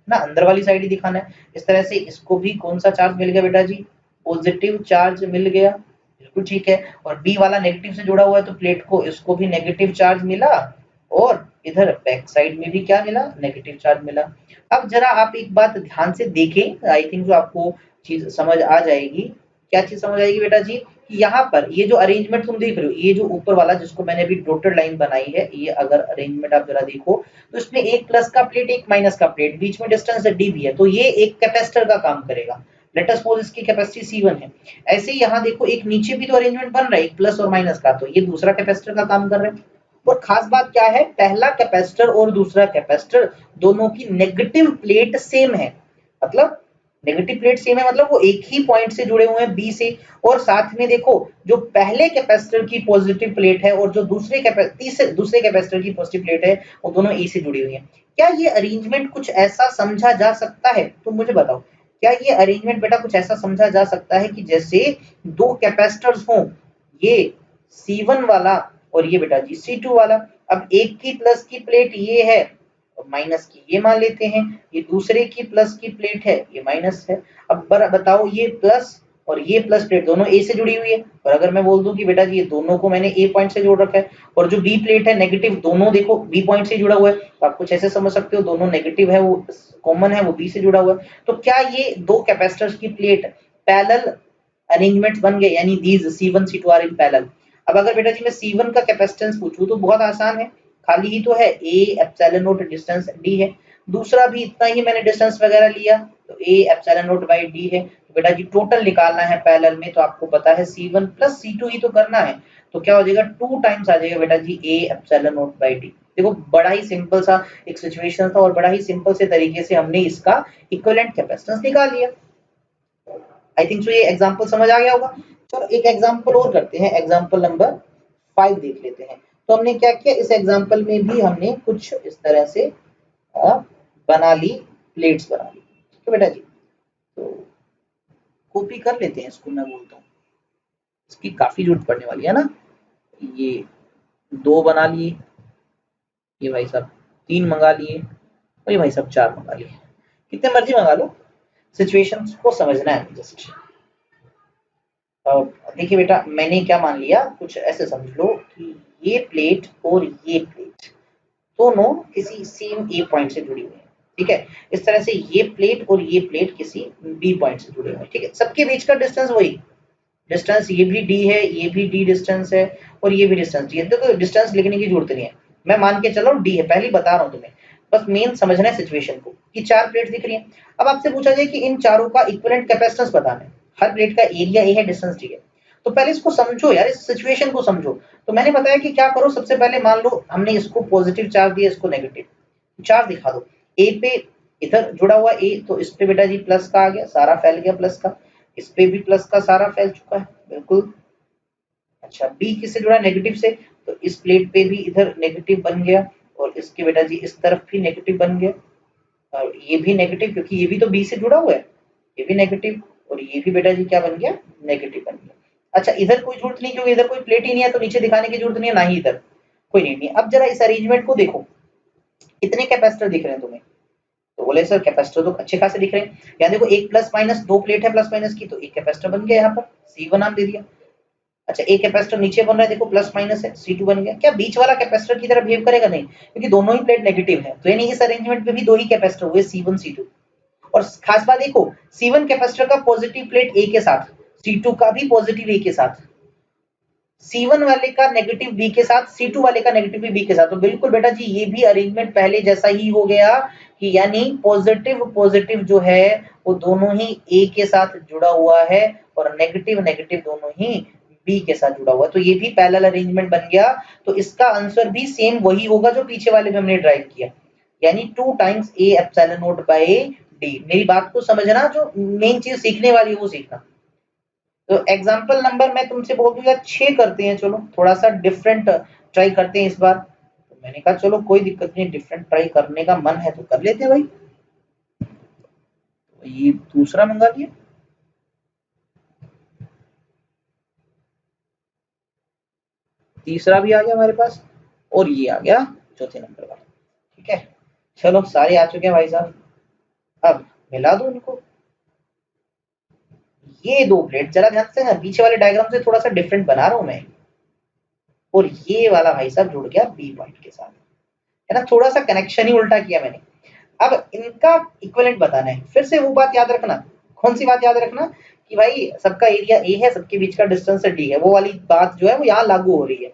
ना, अंदर वाली साइड ही दिखाना है। इस तरह से इसको भी कौन सा चार्ज मिल गया बेटा जी, पॉजिटिव चार्ज मिल गया, बिल्कुल ठीक है। और बी वाला नेगेटिव से जुड़ा हुआ है तो प्लेट को इसको भी नेगेटिव चार्ज मिला, और इधर बैक साइड में भी क्या मिला, नेगेटिव चार्ज मिला। अब जरा आप एक बात ध्यान से देखें, आई थिंक जो आपको चीज समझ आ जाएगी। क्या चीज समझ आएगी बेटा जी, कि यहाँ पर ये जो अरेंजमेंट तुम देख रहे हो, ये जो ऊपर वाला जिसको मैंने अभी डॉटेड लाइन बनाई है, ये अगर अरेंजमेंट आप जरा देखो तो इसमें एक प्लस का प्लेट एक माइनस का प्लेट, बीच में डिस्टेंस डी भी है, तो ये एक कैपेसिटर का काम करेगा। लेट अस सपोज इसकी कैपेसिटी C1 है। ऐसे ही यहाँ देखो एक नीचे भी तो अरेंजमेंट बन रहा है, एक प्लस और माइनस का, तो ये दूसरा कैपेसिटर का काम कर रहा है। और खास बात क्या है, पहला कैपेसिटर और दूसरा कैपेसिटर दोनों की नेगेटिव प्लेट सेम है। मतलब नेगेटिव प्लेट सेम है, मतलब वो एक ही पॉइंट से जुड़े हुए हैं बी से। और साथ में देखो जो पहले कैपेसिटर की पॉजिटिव प्लेट है और जो दूसरे कैपेसिटर की पॉजिटिव प्लेट है वो दोनों ए से जुड़ी हुई है। क्या ये अरेंजमेंट कुछ ऐसा समझा जा सकता है, तुम मुझे बताओ, क्या ये अरेंजमेंट बेटा कुछ ऐसा समझा जा सकता है कि जैसे दो कैपेसिटर्स हों, ये C1 वाला और ये बेटा जी C2 वाला। अब एक की प्लस की प्लेट ये है और माइनस की ये मान लेते हैं, ये दूसरे की प्लस की प्लेट है, ये माइनस है। अब बताओ ये प्लस और ये प्लस प्लेट दोनों ए से जुड़ी हुई है, और अगर मैं बोल दूं कि बेटा जी ये दोनों को मैंने ए पॉइंट से जोड़ रखा है, और जो बी प्लेट है नेगेटिव, दोनों देखो बी पॉइंट से जुड़ा हुआ है, तो आप कुछ ऐसे समझ सकते हो दोनों नेगेटिव है, वो कॉमन है, वो बी से जुड़ा हुआ है। तो क्या ये दो कैपेसिटर्स की प्लेट पैरेलल अरेंजमेंट बन गए, यानी these C1 C2 are in parallel. अब अगर बेटा जी मैं C1 का कैपेसिटेंस पूछूं तो बहुत आसान है, खाली ही तो है, ए एप्सिलॉन नॉट डिस्टेंस डी है, दूसरा भी इतना ही मैंने डिस्टेंस वगैरह लिया, तो ए एप्सिलॉन नॉट बाई डी है। तो बेटा जी टोटल निकालना है पैरेलल में, तो आपको पता है C1 प्लस C2 ही तो करना है, तो क्या हो जाएगा 2 टाइम्स आ जाएगा बेटा जी A epsilon naught by D. देखो बड़ा ही सिंपल सा एक सिचुएशन था और बड़ा ही सिंपल से तरीके से हमने इसका इक्विवेलेंट कैपेसिटेंस निकाल लिया। आई थिंक सो ये एग्जांपल समझ आ गया होगा। चलो एक एग्जांपल और करते हैं, एग्जांपल नंबर 5 देख लेते हैं। तो हमने क्या किया, इस एग्जांपल में भी हमने कुछ इस तरह से बना ली, प्लेट्स बना ली। ठीक है बेटा जी, तो कॉपी कर लेते हैं इसको, मैं बोलता हूँ इसकी काफी जरूरत पड़ने वाली है ना। ये 2 बना लिए, ये भाई साहब 3 मंगा लिए, और ये भाई साहब 4 मंगा लिए। कितने मर्जी मंगा लो, सिचुएशन को समझना है जस्ट। देखिए बेटा, मैंने क्या मान लिया, कुछ ऐसे समझ लो कि ये प्लेट और ये प्लेट दोनों किसी सेम ए पॉइंट से जुड़ी हुई है। ठीक है, इस तरह से ये प्लेट और ये प्लेट किसी बी पॉइंट से जुड़े हुए हैं। ठीक है, सबके बीच का डिस्टेंस वही डिस्टेंस, ये भी डी है, ये भी डी डिस्टेंस है, और ये भी डिस्टेंस डी है। देखो डिस्टेंस लिखने की जरूरत नहीं है, मैं मान के चलो डी है, पहले बता रहा हूँ तुम्हें, बस मेन समझना है सिचुएशन को कि 4 प्लेट दिख रही है। अब आपसे पूछा जाए कि इन चारों का इक्विवेलेंट कैपेसिटेंस बताना है, हर प्लेट का एरिया ए है, डिस्टेंस डी है। तो पहले इसको समझो यार, इस सिचुएशन को समझो। तो मैंने बताया कि क्या करो, सबसे पहले मान लो हमने इसको पॉजिटिव चार्ज दिया, इसको नेगेटिव चार्ज दिखा दो। ए पे इधर जुड़ा हुआ ए, तो इस पे बेटा जी प्लस का आ गया, सारा फैल गया प्लस का, इस पे भी प्लस का सारा फैल चुका है बिल्कुल। अच्छा, बी किससे जुड़ा है, नेगेटिव से, तो इस प्लेट पे भी इधर नेगेटिव बन गया, और इसके बेटा जी इस तरफ भी नेगेटिव बन गया, और ये भी नेगेटिव, क्योंकि ये भी तो बी से जुड़ा हुआ है, ये भी नेगेटिव, और ये भी बेटा जी क्या बन गया, नेगेटिव बन गया। अच्छा, इधर कोई जरूरत नहीं, क्योंकि इधर कोई प्लेट ही नहीं है, तो नीचे दिखाने की जरूरत नहीं है, ना ही इधर कोई नहीं है। अब जरा इस अरेंजमेंट को देखो, कितने कैपेसिटर दिख रहे हैं तुम्हें, तो बोले सर कैपेसिटर तो अच्छे खासे दिख रहे हैं। यहाँ देखो एक प्लस माइनस 2 प्लेट है प्लस माइनस की, तो एक कैपेसिटर बन गया यहाँ पर, C1 नाम दे दिया। अच्छा, एक कैपेसिटर नीचे बन रहा है, देखो प्लस माइनस है, C2 बन गया। क्या बीच वाला कैपेसिटर की तरह बिहेव करेगा, नहीं, क्योंकि दोनों ही प्लेट नेगेटिव है, तो यानी इस अरेंजमेंट में भी 2 ही कैपेसिटर हुए, C1 C2। और खास बात देखो, C1 कैपेसिटर का पॉजिटिव प्लेट ए के साथ, C2 का भी पॉजिटिव ए के साथ, C1 वाले का नेगेटिव बी के साथ, C2 वाले का नेगेटिव बी के साथ। तो बिल्कुल बेटा जी ये भी अरेंजमेंट पहले जैसा ही हो गया, कि यानी पॉजिटिव पॉजिटिव जो है वो दोनों ही ए के साथ जुड़ा हुआ है, और नेगेटिव नेगेटिव दोनों ही बी के साथ जुड़ा हुआ है। तो ये भी पैरेलल अरेंजमेंट बन गया। तो इसका आंसर भी सेम वही होगा जो पीछे वाले में हमने ड्राइव किया, यानी 2 times A epsilon naught by D. मेरी बात को समझना, जो मेन चीज सीखने वाली है वो सीखना। तो एग्जाम्पल नंबर मैं तुमसे बोल दूं यार 6 करते हैं, चलो थोड़ा सा डिफरेंट ट्राई करते हैं इस बार। तो मैंने कहा चलो कोई दिक्कत नहीं, डिफरेंट ट्राई करने का मन है तो कर लेते हैं भाई। तो ये दूसरा मंगा लिया, तीसरा भी आ गया हमारे पास, और ये आ गया चौथे नंबर वाला। ठीक है, चलो सारे आ चुके हैं भाई साहब। अब मिला दो इनको, ये 2 प्लेट जरा ध्यान से ना, पीछे वाले डायग्राम से थोड़ा सा डिफरेंट बना रहा हूं मैं, और ये वाला भाई साहब जुड़ गया बी पॉइंट के साथ, है ना, थोड़ा सा कनेक्शन ही उल्टा किया मैंने। अब इनका इक्विवेलेंट बताना है, फिर से वो बात याद रखना। कौन सी बात याद रखना, कि भाई सबका एरिया ए है, सबके बीच का डिस्टेंस डी है, वो वाली बात जो है वो यहाँ लागू हो रही है।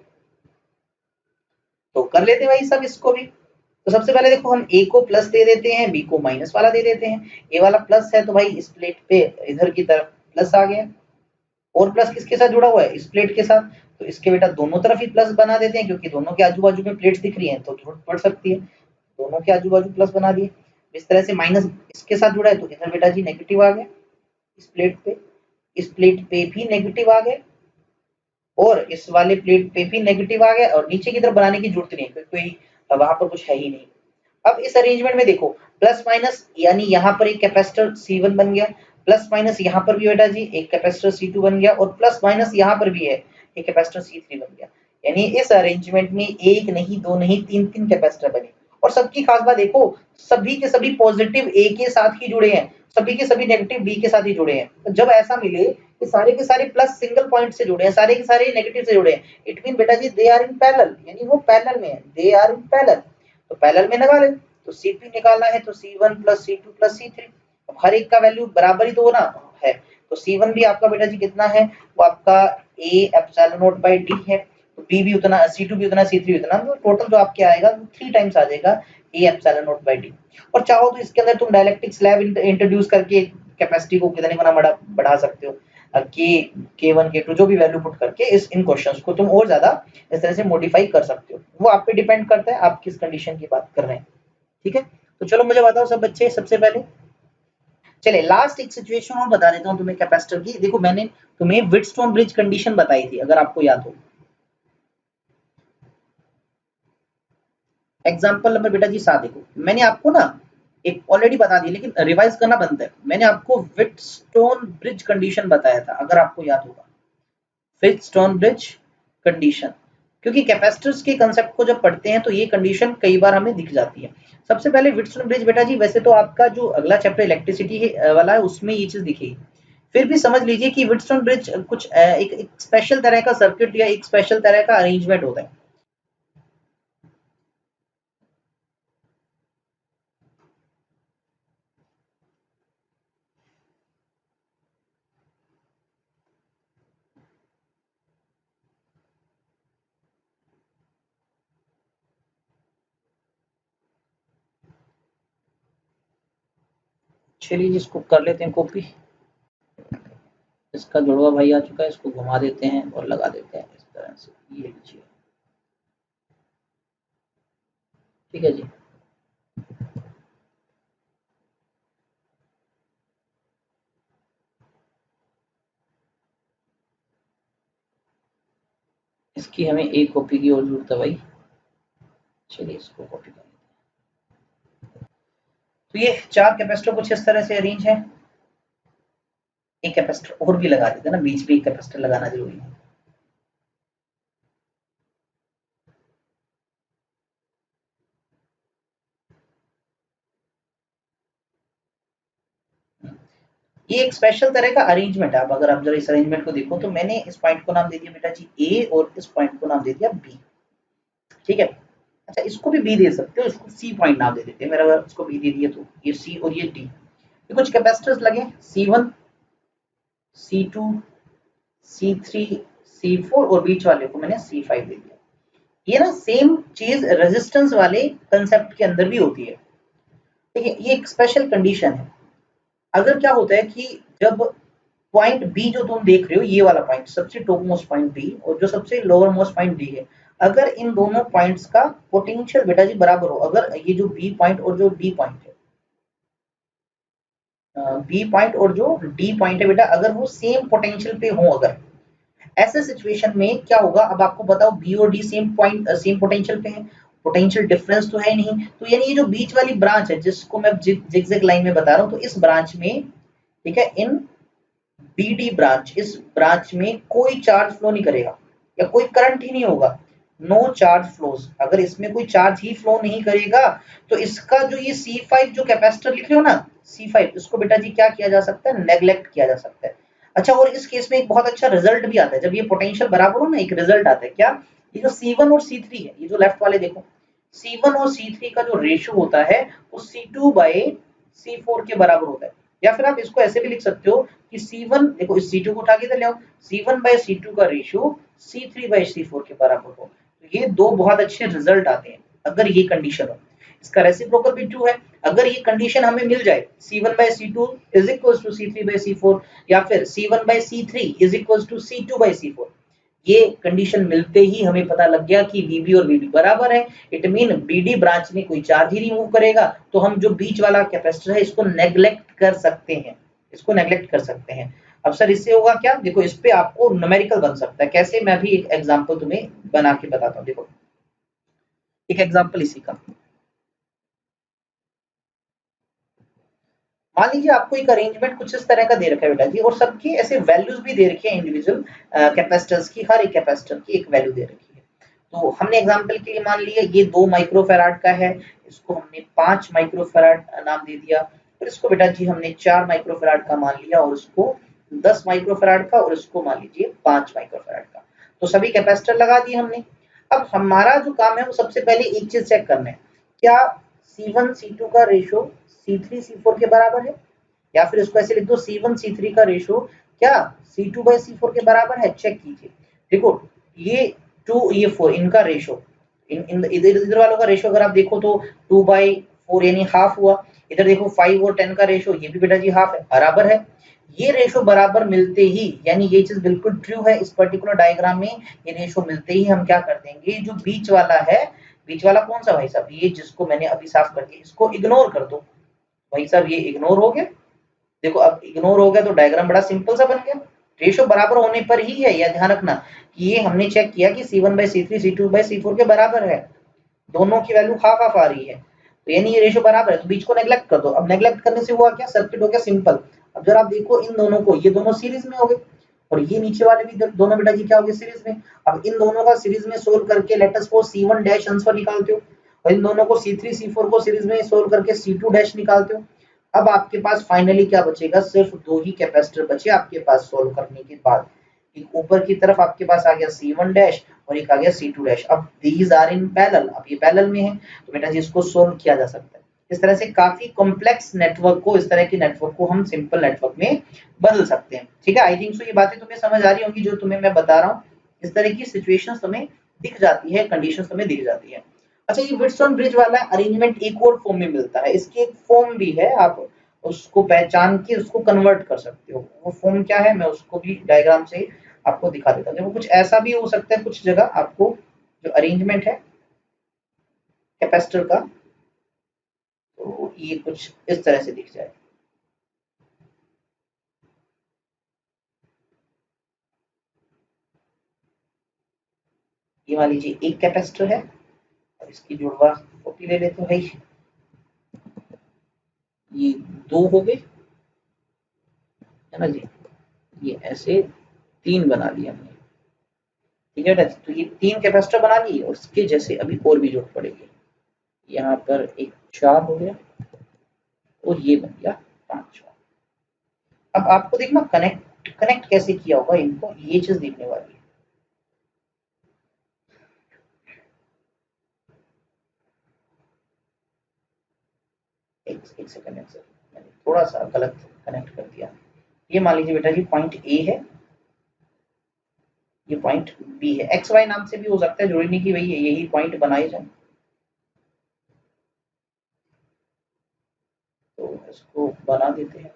तो कर लेते हैं भाई सब इसको भी। तो सबसे पहले देखो, हम ए को प्लस दे देते हैं, बी को माइनस वाला दे देते हैं। ए वाला प्लस है, तो भाई इस प्लेट पे इधर की तरफ प्लस आ गया, और प्लस किसके साथ जुड़ा हुआ है, इस प्लेट के साथ। तो इसके बेटा दोनों तरफ ही प्लस बना देते हैं, क्योंकि दोनों के आजू बाजू में प्लेट्स दिख रही हैं, तो जरूरत पड़ सकती है। दोनों के आजू बाजू प्लस बना दिए। इस तरह से माइनस इसके साथ जुड़ा है, तो इधर बेटा जी नेगेटिव आ गया, इस प्लेट पे, इस प्लेट पे भी नेगेटिव आ गए, और इस वाले प्लेट पे भी नेगेटिव आ गया, और नीचे की तरफ बनाने की जरूरत नहीं है, क्योंकि वहां पर कुछ है ही नहीं। अब इस अरेंजमेंट में देखो, प्लस माइनस यानी यहाँ पर एक कैपेसिटर C1 बन गया, प्लस माइनस यहाँ पर भी बेटा जी एक कैपेसिटर C2 बन गया, और प्लस माइनस यहाँ पर भी है एक कैपेसिटर C3 बन गया। यानी इस अरेंजमेंट में एक नहीं, दो नहीं, तीन तीन कैपेसिटर बने। और सबकी खास बात देखो, सभी के सभी पॉजिटिव ए के साथ ही जुड़े हैं, सभी के सभी नेगेटिव बी के साथ ही जुड़े हैं। तो जब ऐसा मिले कि सारे के सारे प्लस सिंगल पॉइंट से जुड़े हैं, सारे के सारे नेगेटिव से जुड़े हैं, इट मीन बेटा जी दे आर इन पैरेलल, यानी वो पैरेलल में है, दे आर इन पैरेलल। तो पैरेलल में लगा ले, तो C2 निकालना है, तो C1 plus C2 plus C3, हर एक का वैल्यू बराबर ही तो होना है। तो C1 भी आपका बेटा जी कितना है, वो आपका A epsilon naught by D है, तो B भी उतना, C2 भी उतना, C3 भी उतना, तो टोटल जो आपके आएगा 3 टाइम्स आ जाएगा A epsilon naught by D। और चाहो तो इसके अंदर तुम डाइलेक्ट्रिक स्लैब इंट्रोड्यूस करके कैपेसिटी को कितने गुना बढ़ा सकते हो, K1 K2 जो भी वैल्यू पुट करके इस इन क्वेश्चंस को तुम और ज्यादा इस तरह से मॉडिफाई कर सकते हो। वो आप पे डिपेंड करता है आप किस कंडीशन की बात कर रहे हैं। ठीक है, तो चलो मुझे बताओ सब बच्चे, सबसे पहले चले लास्ट एक सिचुएशन और बता देता हूँ तुम्हें कैपेसिटर की। देखो मैंने तुम्हें व्हिटस्टोन ब्रिज कंडीशन बताई थी, अगर आपको याद हो। एग्जाम्पल नंबर बेटा जी 7 देखो, मैंने आपको ना एक ऑलरेडी बता दी, लेकिन रिवाइज करना बनता है। मैंने आपको व्हिटस्टोन ब्रिज कंडीशन बताया था, अगर आपको याद होगा, व्हिटस्टोन ब्रिज कंडीशन। क्योंकि कैपेसिटर्स के कंसेप्ट को जब पढ़ते हैं तो ये कंडीशन कई बार हमें दिख जाती है। सबसे पहले व्हिटस्टोन ब्रिज बेटा जी, वैसे तो आपका जो अगला चैप्टर इलेक्ट्रिसिटी वाला है उसमें ये चीज दिखेगी, फिर भी समझ लीजिए कि व्हिटस्टोन ब्रिज कुछ एक स्पेशल तरह का सर्किट या एक स्पेशल तरह का अरेंजमेंट होता है। चलिए इसको कर लेते हैं कॉपी। इसका जुड़वा भाई आ चुका है, इसको घुमा देते हैं और लगा देते हैं इस तरह से, ये लीजिए। ठीक है जी। इसकी हमें एक कॉपी की और जरूरत है भाई। चलिए इसको कॉपी कर लेते हैं। तो ये 4 कैपेसिटर कुछ इस तरह से अरेंज है। एक कैपेसिटर और भी लगा देते हैं ना, बीच में एक कैपेसिटर लगाना जरूरी है। ये एक स्पेशल तरह का अरेंजमेंट है। अब अगर आप जरा इस अरेंजमेंट को देखो तो मैंने इस पॉइंट को नाम दे दिया बेटा जी ए और इस पॉइंट को नाम दे दिया बी। ठीक है। अच्छा इसको भी बी दे सकते हो, इसको सी पॉइंट नाम दे देते हैं। मेरा अगर इसको बी दे दिया तो ये सी और ये डी। ये कुछ कैपेसिटर्स लगे C1 C2 C3 C4 और बीच वाले को मैंने C5 दे दिया। ये ना सेम चीज रेजिस्टेंस वाले कंसेप्ट के अंदर भी होती है। देखिए ये एक स्पेशल कंडीशन है। अगर क्या होता है कि जब पॉइंट बी जो तुम देख रहे हो, ये वाला पॉइंट सबसे टॉप मोस्ट पॉइंट बी और जो सबसे लोअर मोस्ट पॉइंट डी है, अगर इन दोनों पॉइंट्स का पोटेंशियल बेटा जी बराबर हो, अगर ये जो बी पॉइंट और जो डी पॉइंट है, बी पॉइंट और जो डी पॉइंट है बेटा, अगर वो सेम पोटेंशियल पे हो, अगर ऐसे सिचुएशन में क्या होगा, अब आपको बताओ बी और D same point same potential पे है, पोटेंशियल डिफरेंस तो है नहीं, तो यानी ये जो बीच वाली ब्रांच है जिसको मैं जिगजैग लाइन में बता रहा हूँ, तो इस ब्रांच में, ठीक है, इन बीडी ब्रांच, इस ब्रांच में कोई चार्ज फ्लो नहीं करेगा या कोई करंट ही नहीं होगा। No charge flows. अगर इसमें कोई चार्ज ही फ्लो नहीं करेगा तो इसका जो ये C5 जो कैपेसिटर लिख रहे हो ना, C5, इसको बेटा जी क्या किया जा सकता है, नेग्लेक्ट किया जा सकता है। अच्छा और इस केस में एक बहुत अच्छा रिजल्ट भी आता है, जब ये पोटेंशियल बराबर हो ना, एक रिजल्ट आता है क्या, ये जो C1 और C3 है, ये जो लेफ्ट वाले देखो, C1 और C3 का जो रेशियो होता है वो C2 बाय C4 के बराबर होता है। या फिर आप इसको ऐसे भी लिख सकते हो कि C1, देखो इस C2 को उठा के इधर ले आओ, C1 बाय C2 का रेशियो C3 बाय C4 के बराबर हो। तो ये दो बहुत अच्छे रिजल्ट आते हैं अगर ये कंडीशन हो। इसका रेसिप्रोकल भी ट्रू है। अगर ये कंडीशन हमें मिल जाए C1 by C2 is equals to C3 by C4 या फिर C1 by C3 is equals to C2 by C4, ये कंडीशन मिलते ही हमें पता लग गया कि VB और VB बराबर है। इट मीन BD ब्रांच में कोई चार्ज ही नहीं मूव करेगा, तो हम जो बीच वाला कैपेसिटर है इसको नेग्लेक्ट कर सकते हैं, इसको नेग्लेक्ट कर सकते हैं। अब सर इससे होगा क्या, देखो इस पे आपको न्यूमेरिकल बन सकता है। कैसे, मैं भी एक एग्जांपल तुम्हें बना के बताता हूँ। देखो एक एग्जांपल इसी का, मान लीजिए आपको एक अरेंजमेंट कुछ इस तरह का दे रखा है बेटा जी, और सबकी ऐसे वैल्यूज भी दे रखी है इंडिविजुअल कैपेसिटर्स की, हर एक कैपेसिटर की एक वैल्यू दे रखी है। तो हमने एग्जांपल के लिए मान लिया ये 2 माइक्रोफैराड का है, इसको हमने 5 माइक्रोफैराड नाम दे दिया, और इसको बेटा जी हमने 4 माइक्रोफैराड का मान लिया, और इसको 10 माइक्रोफैराड का, और इसको मान लीजिए 5 माइक्रोफैराड का। तो सभी कैपेसिटर लगा दिए हमने। अब हमारा जो काम है वो सबसे पहले एक चीज चेक करना है, क्या C1 C2 का रेशियो C3 C4 के बराबर है, या फिर इसको ऐसे लिख दो C1 C3 का रेशियो क्या C2 बाय C4 के बराबर है। चेक कीजिए, देखो ये 2 ये 4 इनका रेशियो, इन इधर इधर वालों का रेशियो अगर आप देखो तो 2 बाय 4 यानी हाफ हुआ। इधर देखो 5 और 10 का रेशियो, ये भी बेटा जी हाफ है, बराबर है। ये रेशियो बराबर मिलते ही, यानी ये चीज बिल्कुल ट्रू है इस पर्टिकुलर डायग्राम में, ये रेशियो मिलते ही हम क्या कर देंगे, जो बीच वाला है, बीच वाला कौन सा भाई साहब, ये जिसको मैंने अभी साफ कर दिया, इसको इग्नोर कर दो भाई साहब, ये इग्नोर हो गया। देखो अब इग्नोर हो गया तो डायग्राम बड़ा सिंपल सा बन गया। रेशो बराबर होने पर ही है, यह ध्यान रखना कि ये हमने चेक किया कि C1/C3 C2/C4 के बराबर है, दोनों की वैल्यू हाफ हाफ आ रही है, तो यानी ये रेशो बराबर है, तो बीच को नेग्लेक्ट कर दो। अब नेग्लेक्ट करने से हुआ क्या, सर्किट हो गया सिंपल। अब जरा आप देखो इन दोनों को, ये दोनों सीरीज में हो गए और ये नीचे वाले भी दोनों बेटा जी क्या हो गए सीरीज में। अब इन दोनों का सीरीज में सोल्व करके let us suppose C1 dash answer निकालते हो और इन दोनों को C3 C4 को सीरीज में सोल्व करके C2 डैश निकालते हो। अब आपके पास फाइनली क्या बचेगा, सिर्फ दो ही कैपेसिटर बचे आपके पास सोल्व करने के बाद। एक ऊपर की तरफ आपके पास आ गया C1 डैश और एक आ गया C2 डैश। अब दीज आर इन पैरेलल, अब ये पैरेलल में है तो बेटा जी इसको सोल्व किया जा सकता है। इस तरह से काफी कॉम्प्लेक्स नेटवर्क को, इस तरह के नेटवर्क को हम सिंपल नेटवर्क में बदल सकते हैं। ठीक है, आई थिंक सो ये बातें तुम्हें समझ आ रही होंगी जो तुम्हें मैं बता रहा हूँ। इस तरह की सिचुएशंस तुम्हें दिख जाती है, कंडीशंस तुम्हें दिख जाती है। अच्छा, ये व्हिटस्टोन ब्रिज वाला अरेंजमेंट एक और फॉर्म में मिलता है, इसकी एक फॉर्म भी है, आप उसको पहचान के उसको कन्वर्ट कर सकते हो। वो फॉर्म क्या है मैं उसको भी डायग्राम से आपको दिखा देता हूँ। देखो कुछ ऐसा भी हो सकता है, कुछ जगह आपको जो अरेंजमेंट है कैपेसिटर का, तो ये कुछ इस तरह से दिख जाए। ये मान लीजिए एक कैपेसिटर है और इसकी जुड़वा कॉपी ले लेते हैं भाई, ये दो हो गए है ना जी, ये ऐसे तीन बना लिया हमने। ठीक है, तो ये तीन कैपेसिटर बना लिए और इसके जैसे अभी और भी जोड़ पड़ेंगे। यहाँ पर एक चार हो गया और ये बन गया पांचवा। अब आपको देखना कनेक्ट कनेक्ट कैसे किया होगा इनको, ये चीज देखने वाली है। एक सेकंड मैंने थोड़ा सा गलत कनेक्ट कर दिया। ये मान लीजिए बेटा जी पॉइंट ए है, ये पॉइंट बी है, एक्स वाई नाम से भी हो सकता है, जोड़ने की वही है, यही पॉइंट बनाए जाए। तो इसको बना देते हैं।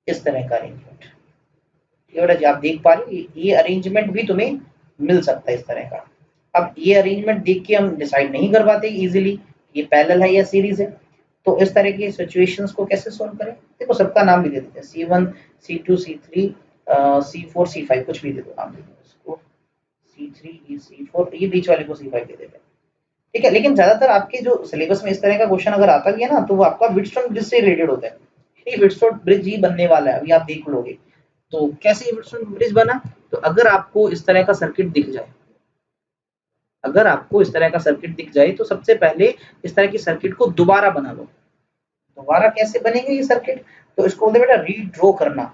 इस तरह का अरेंजमेंट, ये बेटा जी आप देख पा रहे हो, ये अरेंजमेंट भी तुम्हें मिल सकता है इस तरह का। अब ये अरेंजमेंट देख के हम डिसाइड नहीं कर पाते इजीली ये पैरेलल है या सीरीज है, तो इस तरह की सिचुएशंस को कैसे सॉल्व करें। देखो सबका नाम भी दे देते हैं, C1 C2 C3 C4 C5, कुछ भी दे दो नाम, दे दो इसको C3 C4, ये बीच वाले को C5 दे देते हैं। ठीक है, लेकिन ज्यादातर आपके जो सिलेबस में इस तरह का क्वेश्चन अगर आता भी है ना, तो वो आपका व्हिटस्टोन ब्रिज से रिलेटेड होता है। ये व्हिटस्टोन ब्रिज ही बनने वाला है, अभी आप देख लोगे। तो कैसे ये व्हिटस्टोन ब्रिज बना, तो अगर आपको इस तरह का सर्किट दिख जाए, अगर आपको इस तरह का सर्किट दिख जाए तो सबसे पहले इस तरह की सर्किट को दोबारा बना लो। दोबारा कैसे बनेंगे ये सर्किट, तो इसको बोलते हैं बेटा रीड्रॉ करना।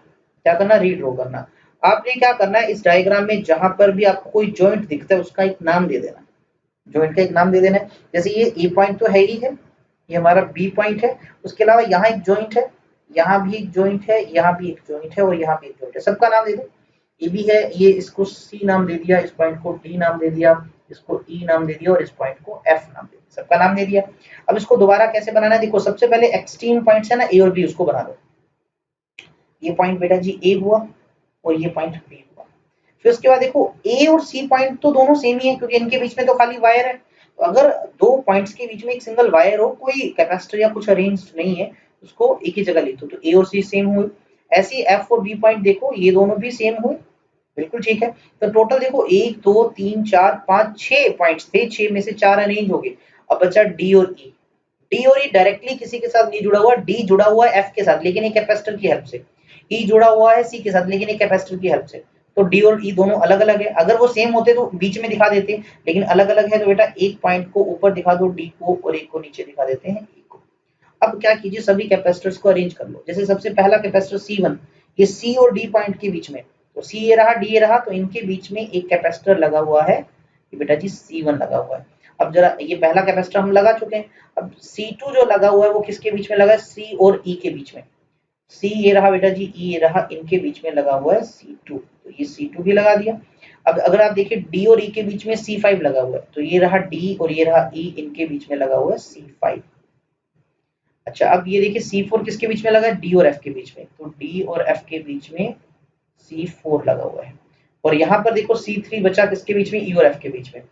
क्या करना, रीड्रॉ करना। आपने क्या करना है, इस डायग्राम में जहां पर भी आपको कोई जॉइंट दिखता है उसका एक नाम दे देना, जॉइंट का एक नाम दे देना है। जैसे ये ए पॉइंट तो है ही है, ये हमारा बी पॉइंट है, उसके अलावा यहाँ एक जॉइंट है, यहाँ भी एक जॉइंट है, यहाँ भी एक जॉइंट है और यहाँ भी एक जॉइंट है, सबका नाम दे दो। ये भी है, ये इसको सी नाम दे दिया, इस पॉइंट को डी नाम दे दिया, इसको ई नाम दे दिया और इस पॉइंट को एफ नाम दे दिया, सबका नाम दे दिया। अब इसको दोबारा कैसे बनाना है, देखो सबसे पहले एक्सट्रीम पॉइंट्स है ना ए और बी, उसको बना दो। ये पॉइंट बेटा जी ए हुआ और ये पॉइंट बी हुआ। फिर उसके बाद देखो ए और सी पॉइंट तो दोनों सेम ही है क्योंकि इनके बीच में तो खाली वायर है। तो अगर दो पॉइंट्स के बीच में एक सिंगल वायर हो, कोई कैपेसिटर या कुछ अरेंज नहीं है, उसको एक ही जगह लिख दो, तो ए और सी सेम हुए। ऐसे ही एफ और बी पॉइंट देखो, ये दोनों भी सेम हुए, बिल्कुल ठीक है। तो टोटल देखो 1 2 3 4 5 6 पॉइंट्स थे, 6 में से 4 अरेंज हो गए। अब बचा डी और ई। डी और ई डायरेक्टली किसी के साथ नहीं जुड़ा हुआ, डी जुड़ा हुआ है एफ के साथ लेकिन एक कैपेसिटर की हेल्प से, ई जुड़ा हुआ है सी के साथ लेकिन एक कैपेसिटर की हेल्प से। तो डी और ई दोनों अलग अलग है, अगर वो सेम होते तो बीच में दिखा देते, लेकिन अलग अलग है तो बेटा एक पॉइंट को ऊपर दिखा दो डी को और एक को नीचे दिखा देते हैं ई को। अब क्या कीजिए, सभी कैपेसिटर्स को अरेंज कर लो। जैसे सबसे पहला कैपेसिटर C1, ये सी और डी पॉइंट के बीच में, तो सी ये रहा डी ये रहा, तो इनके बीच में एक कैपेसिटर लगा हुआ है, ये बेटा जी C1 लगा हुआ है। अब जरा ये पहला कैपेसिटर हम लगा चुके हैं, अब C2 जो लगा हुआ है वो किसके बीच में लगा है, सी और ई के बीच में। सी ये रहा बेटा जी, ई ये रहा, इनके बीच में लगा हुआ है C2, तो ये C2 भी लगा दिया। अब अगर आप देखिए डी और ई के बीच में C5 लगा हुआ है, तो ये रहा डी और ये रहा ई, इनके बीच में लगा हुआ है C5। अच्छा अब ये देखिए C4 किसके बीच में लगा है, डी और एफ के बीच में, तो डी और एफ के बीच में C4 लगा हुआ है। और यहाँ पर देखो C3 बचा किसके बीच में, E और F के बीच में,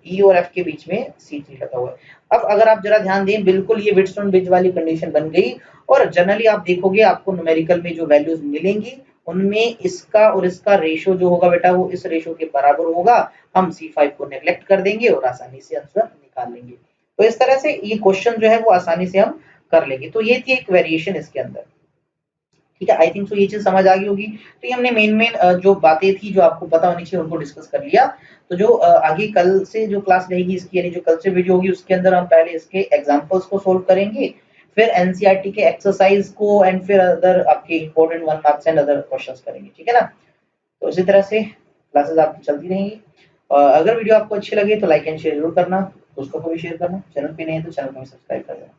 E और F के बीच में C3 लगा हुआ है। अब अगर आप जरा ध्यान दें, बिल्कुल ये व्हिटस्टोन ब्रिज वाली कंडीशन बन गई और जनरली आप देखोगे आपको न्यूमेरिकल में जो वैल्यूज मिलेंगी उनमें इसका और इसका रेशो जो होगा बेटा वो इस रेशो के बराबर होगा। हम C5 को नेग्लेक्ट कर देंगे और आसानी से आंसर निकाल लेंगे। तो इस तरह से ये क्वेश्चन जो है वो आसानी से हम कर लेंगे। तो ये थी एक वेरिएशन इसके अंदर, ठीक है। आई थिंक सो ये चीज समझ आ गई होगी। तो ये हमने मेन जो बातें थी जो आपको पता होनी चाहिए उनको डिस्कस कर लिया। तो जो आगे कल से जो क्लास रहेगी इसकी, यानी जो कल से वीडियो होगी उसके अंदर हम पहले इसके एग्जांपल्स को सोल्व करेंगे, फिर एनसीईआरटी के एक्सरसाइज को एंड फिर अदर आपके important 1 marks and other questions करेंगे, ठीक है ना। तो इसी तरह से क्लासेस आपकी चलती रहेंगी। अगर वीडियो आपको अच्छी लगे तो लाइक एंड शेयर जरूर करना, दोस्तों को भी शेयर करना, चैनल पे नए हैं तो चैनल को सब्सक्राइब कर देना।